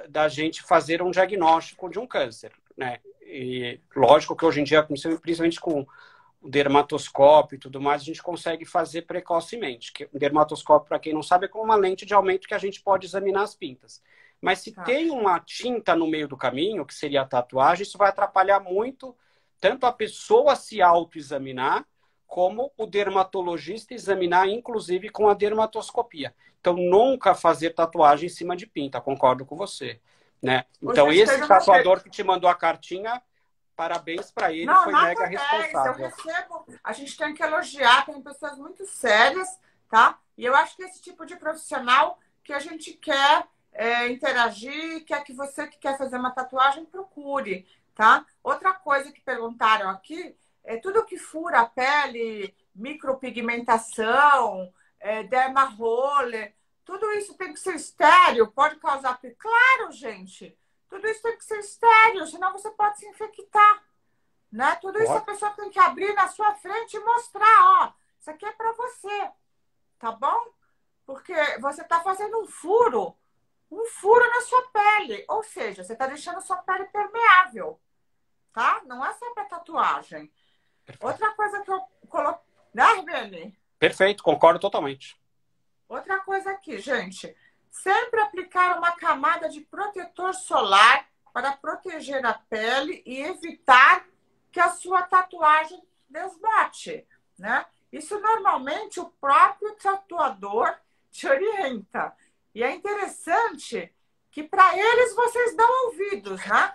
da gente fazer um diagnóstico de um câncer, né? E lógico que hoje em dia, principalmente com o dermatoscópio e tudo mais, a gente consegue fazer precocemente. O dermatoscópio, para quem não sabe, é como uma lente de aumento que a gente pode examinar as pintas. Mas se tem uma tinta no meio do caminho, que seria a tatuagem, isso vai atrapalhar muito tanto a pessoa se autoexaminar, como o dermatologista examinar, inclusive com a dermatoscopia. Então, nunca fazer tatuagem em cima de pinta, concordo com você, né? Então, esse tatuador que te mandou a cartinha, parabéns para ele, não, foi não mega acontece. responsável. Eu recebo, a gente tem que elogiar, tem pessoas muito sérias, tá? E eu acho que esse tipo de profissional que a gente quer interagir, quer que você que quer fazer uma tatuagem, procure, tá? Outra coisa que perguntaram aqui, tudo que fura a pele, micropigmentação, derma roller, tudo isso tem que ser estéril, pode causar... Claro, gente, tudo isso tem que ser estéril, senão você pode se infectar, né? Tudo isso a pessoa tem que abrir na sua frente e mostrar, ó, isso aqui é para você, tá bom? Porque você está fazendo um furo na sua pele, ou seja, você está deixando a sua pele permeável, tá? Não é só para tatuagem. Perfeito. Outra coisa que eu coloquei, né, Beni? Perfeito, concordo totalmente. Outra coisa aqui, gente, sempre aplicar uma camada de protetor solar para proteger a pele e evitar que a sua tatuagem desbote, né? Isso normalmente o próprio tatuador te orienta. E é interessante que para eles vocês dão ouvidos, né?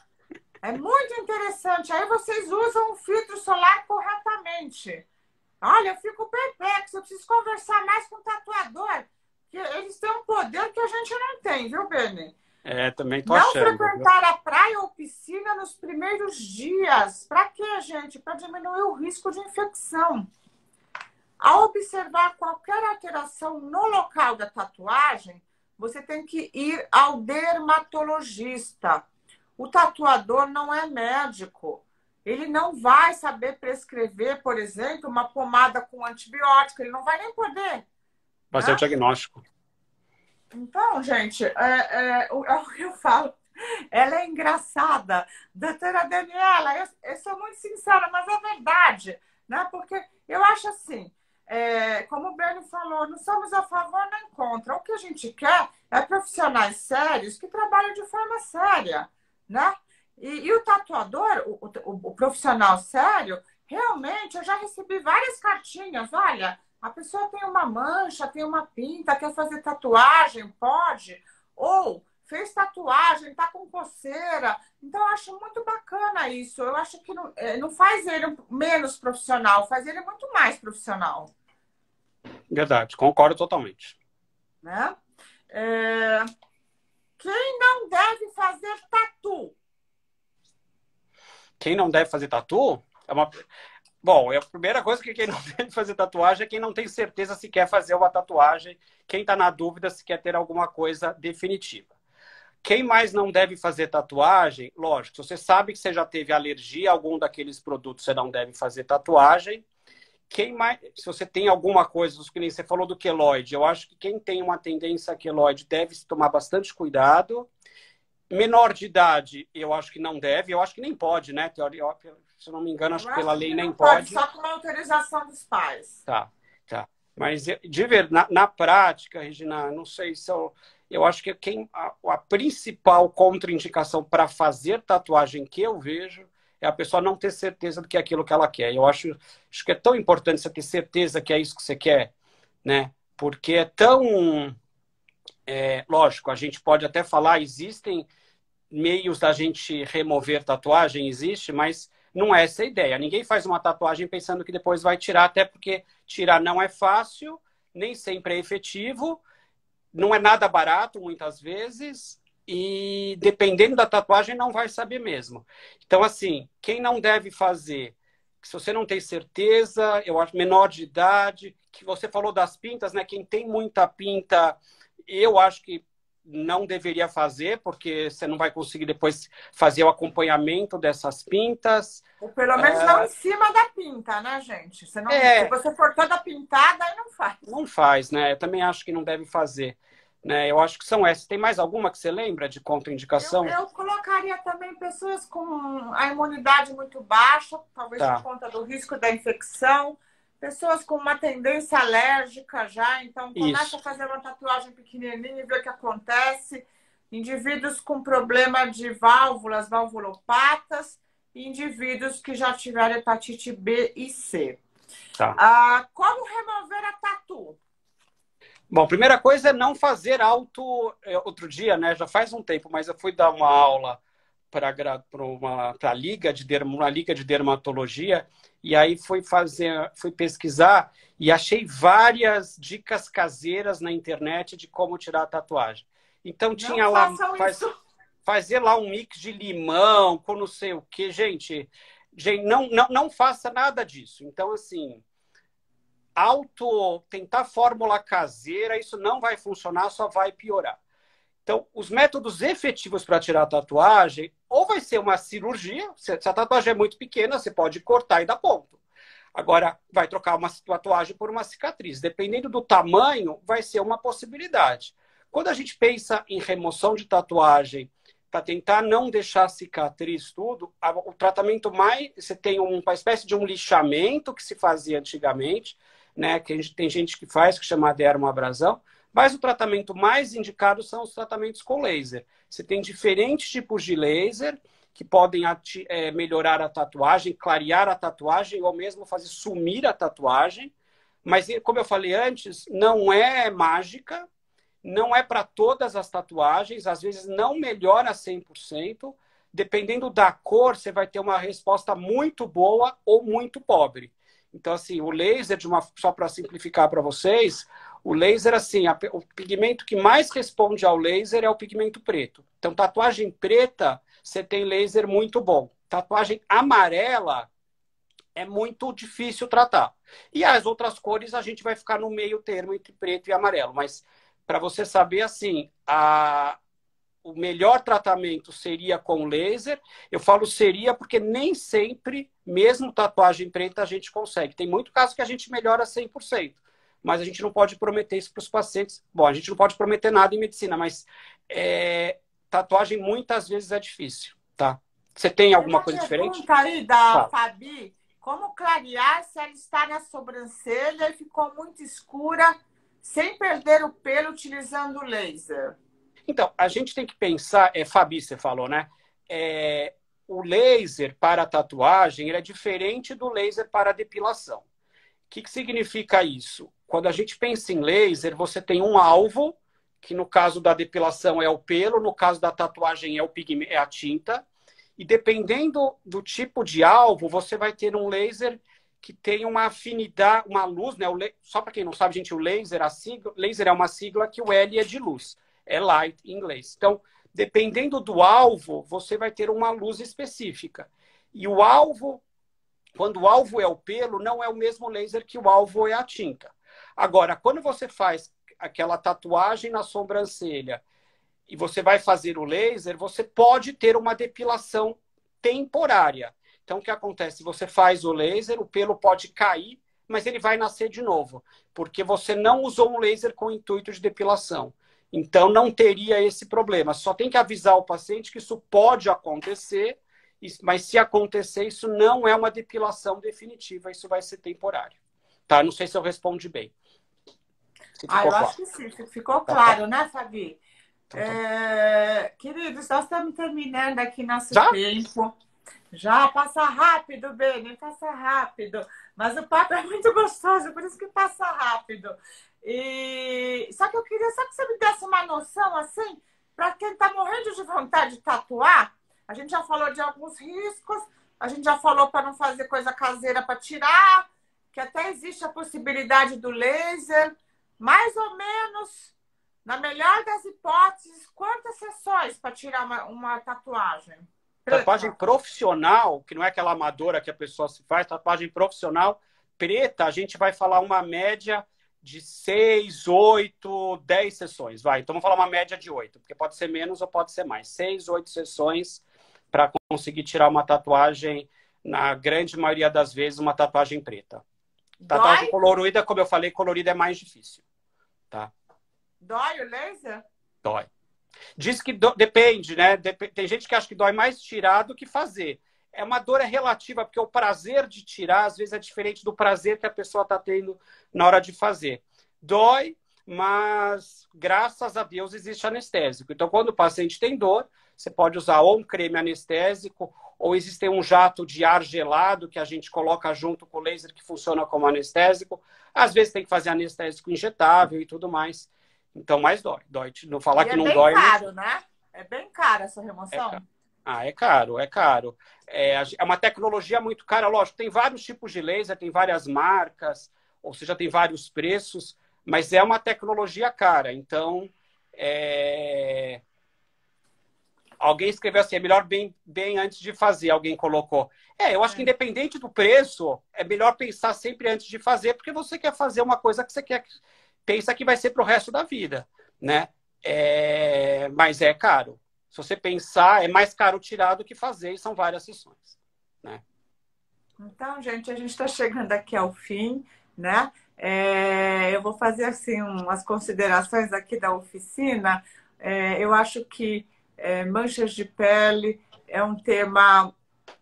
É muito interessante. Aí vocês usam o filtro solar corretamente. Olha, eu fico perplexo. Eu preciso conversar mais com o tatuador. Porque eles têm um poder que a gente não tem, viu, Beni? Também tô achando. Não frequentar a praia ou piscina nos primeiros dias. Para quê, gente? Para diminuir o risco de infecção. Ao observar qualquer alteração no local da tatuagem, você tem que ir ao dermatologista. O tatuador não é médico. Ele não vai saber prescrever, por exemplo, uma pomada com antibiótico. Ele não vai nem poder. Fazer o diagnóstico. Então, gente, o que eu falo. Ela é engraçada. Doutora Daniela, eu sou muito sincera, mas é verdade, né? Porque eu acho assim, como o Beni falou, não somos a favor nem contra. O que a gente quer é profissionais sérios que trabalham de forma séria, né? E o tatuador, o profissional sério, realmente, eu já recebi várias cartinhas. Olha, a pessoa tem uma mancha, tem uma pinta, quer fazer tatuagem, pode. Ou fez tatuagem, tá com coceira. Então, eu acho muito bacana isso. Eu acho que não faz ele menos profissional, faz ele muito mais profissional. Verdade, concordo totalmente. Né? Quem não deve fazer tatu? Quem não deve fazer tatu? Bom, a primeira coisa que quem não deve fazer tatuagem é quem não tem certeza se quer fazer uma tatuagem. Quem está na dúvida se quer ter alguma coisa definitiva. Quem mais não deve fazer tatuagem? Lógico, se você sabe que você já teve alergia a algum daqueles produtos, você não deve fazer tatuagem. Quem mais, se você tem alguma coisa, que nem você falou do queloide, eu acho que quem tem uma tendência a queloide deve tomar bastante cuidado. Menor de idade, eu acho que não deve, eu acho que nem pode, né? Se eu não me engano, acho que pela lei nem pode. Só com a autorização dos pais. Tá. Tá. Mas, de verdade, na prática, Regina, não sei se eu acho que a principal contraindicação para fazer tatuagem que eu vejo é a pessoa não ter certeza do que é aquilo que ela quer. Eu acho que é tão importante você ter certeza que é isso que você quer, né? Porque é tão... lógico, a gente pode até falar, existem meios da gente remover tatuagem, existe, mas não é essa a ideia. Ninguém faz uma tatuagem pensando que depois vai tirar, até porque tirar não é fácil, nem sempre é efetivo, não é nada barato, muitas vezes, e dependendo da tatuagem, não vai saber mesmo. Então, assim, quem não deve fazer, se você não tem certeza, eu acho menor de idade, que você falou das pintas, né? Quem tem muita pinta, eu acho que não deveria fazer, porque você não vai conseguir depois fazer o acompanhamento dessas pintas. Ou pelo menos não em cima da pinta, né, gente? Se você for toda pintada, aí não faz. Não faz, né? Eu também acho que não deve fazer. Né? Eu acho que são essas. Tem mais alguma que você lembra de contraindicação? Eu colocaria também pessoas com a imunidade muito baixa, talvez por conta do risco da infecção. Pessoas com uma tendência alérgica já, então começa a fazer uma tatuagem pequenininha e ver o que acontece. Indivíduos com problema de válvulas, valvulopatas, e indivíduos que já tiveram hepatite B e C. Como remover a tatu? Bom, primeira coisa é não fazer Outro dia, né? Já faz um tempo, mas eu fui dar uma aula para uma liga de dermatologia, e aí fui pesquisar e achei várias dicas caseiras na internet de como tirar a tatuagem. Então tinha lá fazer lá um mix de limão com não sei o que, gente, não faça nada disso. Então, assim, tentar fórmula caseira, isso não vai funcionar, só vai piorar. Então, os métodos efetivos para tirar a tatuagem, ou vai ser uma cirurgia, se a tatuagem é muito pequena, você pode cortar e dar ponto. Agora, vai trocar uma tatuagem por uma cicatriz. Dependendo do tamanho, vai ser uma possibilidade. Quando a gente pensa em remoção de tatuagem, para tentar não deixar cicatriz tudo, o tratamento você tem uma espécie de um lixamento que se fazia antigamente, né, que tem gente que faz, que chama dermoabrasão, mas o tratamento mais indicado são os tratamentos com laser. Você tem diferentes tipos de laser que podem melhorar a tatuagem, clarear a tatuagem ou mesmo fazer sumir a tatuagem. Mas, como eu falei antes, não é mágica, não é para todas as tatuagens, às vezes não melhora 100%. Dependendo da cor, você vai ter uma resposta muito boa ou muito pobre. Então, assim, o laser, só para simplificar para vocês, o laser, assim, o pigmento que mais responde ao laser é o pigmento preto. Então, tatuagem preta, você tem laser muito bom. Tatuagem amarela é muito difícil tratar. E as outras cores, a gente vai ficar no meio termo entre preto e amarelo. Mas, para você saber, assim, o melhor tratamento seria com laser. Eu falo seria porque nem sempre, mesmo tatuagem preta, a gente consegue. Tem muito caso que a gente melhora 100%. Mas a gente não pode prometer isso para os pacientes. Bom, a gente não pode prometer nada em medicina, mas tatuagem muitas vezes é difícil, tá? Você tem alguma coisa diferente? Pergunta aí da Fabi, como clarear se ela está na sobrancelha e ficou muito escura, sem perder o pelo utilizando laser? Então, a gente tem que pensar, Fabi, você falou, né? O laser para a tatuagem ele é diferente do laser para a depilação. O que significa isso? Quando a gente pensa em laser, você tem um alvo, que no caso da depilação é o pelo, no caso da tatuagem é a tinta. E dependendo do tipo de alvo, você vai ter um laser que tem uma afinidade, uma luz, né? Só para quem não sabe, gente, o laser, laser é uma sigla que o L é de luz. É light em inglês. Então, dependendo do alvo, você vai ter uma luz específica. E o alvo, quando o alvo é o pelo, não é o mesmo laser que o alvo é a tinta. Agora, quando você faz aquela tatuagem na sobrancelha e você vai fazer o laser, você pode ter uma depilação temporária. Então, o que acontece? Você faz o laser, o pelo pode cair, mas ele vai nascer de novo, porque você não usou um laser com o intuito de depilação. Então, não teria esse problema. Só tem que avisar o paciente que isso pode acontecer, mas se acontecer, isso não é uma depilação definitiva, isso vai ser temporário. Tá? Não sei se eu respondi bem. Se ficou Eu claro. acho que sim, ficou claro, né, Fabi? Então, tá. Queridos, nós estamos terminando aqui nosso Já? tempo. Já passa rápido, Beni, passa rápido. Mas o papo é muito gostoso, por isso que passa rápido. Só que eu queria só que você me desse uma noção, assim, para quem está morrendo de vontade de tatuar. A gente já falou de alguns riscos, a gente já falou para não fazer coisa caseira para tirar, que até existe a possibilidade do laser. Mais ou menos, na melhor das hipóteses, quantas sessões para tirar uma tatuagem? Preta. Tatuagem profissional, que não é aquela amadora que a pessoa se faz, tatuagem profissional preta, a gente vai falar uma média de 6, 8, 10 sessões. Vai, então vamos falar uma média de 8, porque pode ser menos ou pode ser mais. 6, 8 sessões para conseguir tirar uma tatuagem, na grande maioria das vezes, uma tatuagem preta. Tatuagem colorida, como eu falei, colorida é mais difícil. Tá? Dói o laser? Dói. Diz que depende, né? Tem gente que acha que dói mais tirar do que fazer. É uma dor relativa, porque o prazer de tirar, às vezes, é diferente do prazer que a pessoa está tendo na hora de fazer. Dói, mas, graças a Deus, existe anestésico. Então, quando o paciente tem dor, você pode usar ou um creme anestésico, ou existe um jato de ar gelado que a gente coloca junto com o laser que funciona como anestésico. Às vezes tem que fazer anestésico injetável e tudo mais. Então, mais dói. Dói. Não falar que não dói. É bem caro, né? É bem caro essa remoção. É caro, é caro. É uma tecnologia muito cara. Lógico, tem vários tipos de laser, tem várias marcas, ou seja, tem vários preços, mas é uma tecnologia cara. Então, alguém escreveu assim, é melhor bem antes de fazer, alguém colocou. Eu acho que independente do preço, é melhor pensar sempre antes de fazer, porque você quer fazer uma coisa que você pensa que vai ser para o resto da vida, né? Mas é caro. Se você pensar, é mais caro tirar do que fazer, e são várias sessões, né? Então, gente, a gente está chegando aqui ao fim, né? Eu vou fazer, assim, umas considerações aqui da oficina. Eu acho que manchas de pele é um tema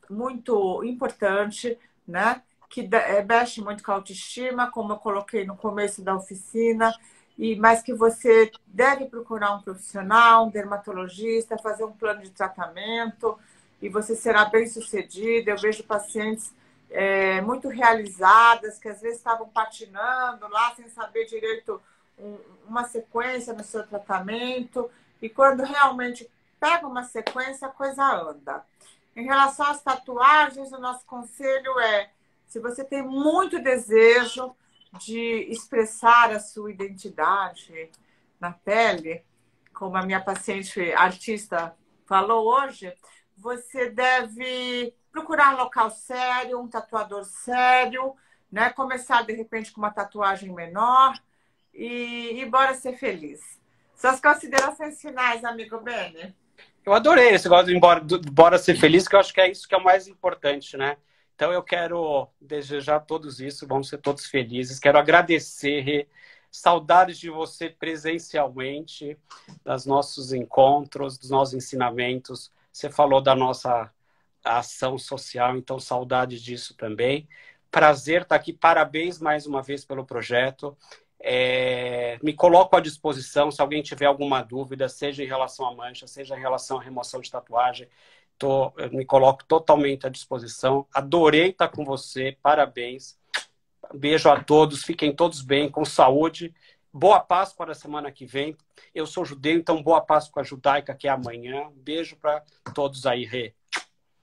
muito importante, né? Que mexe muito com a autoestima, como eu coloquei no começo da oficina, mas que você deve procurar um profissional, um dermatologista, fazer um plano de tratamento e você será bem-sucedido. Eu vejo pacientes muito realizadas, que às vezes estavam patinando lá sem saber direito uma sequência no seu tratamento, e quando realmente pega uma sequência, a coisa anda. Em relação às tatuagens, o nosso conselho é, se você tem muito desejo de expressar a sua identidade na pele, como a minha paciente artista falou hoje, você deve procurar um local sério, um tatuador sério, né? Começar, de repente, com uma tatuagem menor e bora ser feliz. Suas considerações finais, amigo Beni? Eu adorei esse negócio de bora ser feliz, que eu acho que é isso que é o mais importante, né? Então eu quero desejar todos isso, vamos ser todos felizes. Quero agradecer, saudades de você presencialmente, dos nossos encontros, dos nossos ensinamentos. Você falou da nossa ação social, então saudade disso também. Prazer estar aqui, parabéns mais uma vez pelo projeto. Me coloco à disposição se alguém tiver alguma dúvida, seja em relação à mancha, seja em relação à remoção de tatuagem. Eu me coloco totalmente à disposição. Adorei estar com você, parabéns. Beijo a todos, fiquem todos bem, com saúde. Boa Páscoa na semana que vem. Eu sou judeu, então boa Páscoa judaica, que é amanhã. Beijo para todos aí, Rê.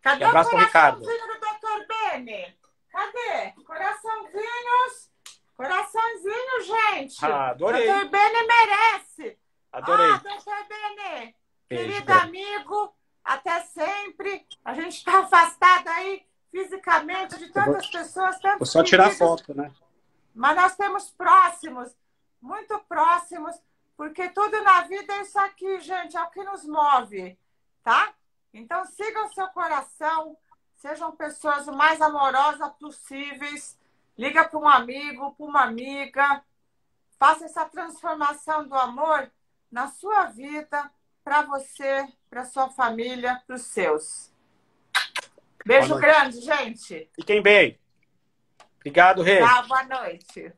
Cadê abraço o ao Ricardo. coraçãozinho do Dr. Beni? Cadê? Coraçãozinhos. Coraçãozinho, gente. Adorei. Dr. Beni merece. Adorei. Dr. Beni, Beijo, querido beijo. amigo, até sempre. A gente está afastado aí fisicamente de tantas pessoas, tantos Vou só tirar queridos, foto, né? mas nós temos próximos, muito próximos, porque tudo na vida é isso aqui, gente, é o que nos move, tá? Então sigam seu coração, sejam pessoas o mais amorosas possíveis. Liga para um amigo, para uma amiga. Faça essa transformação do amor na sua vida, para você, para sua família, para os seus. Beijo grande, gente. Fiquem bem. Obrigado, Rê. Tchau, boa noite.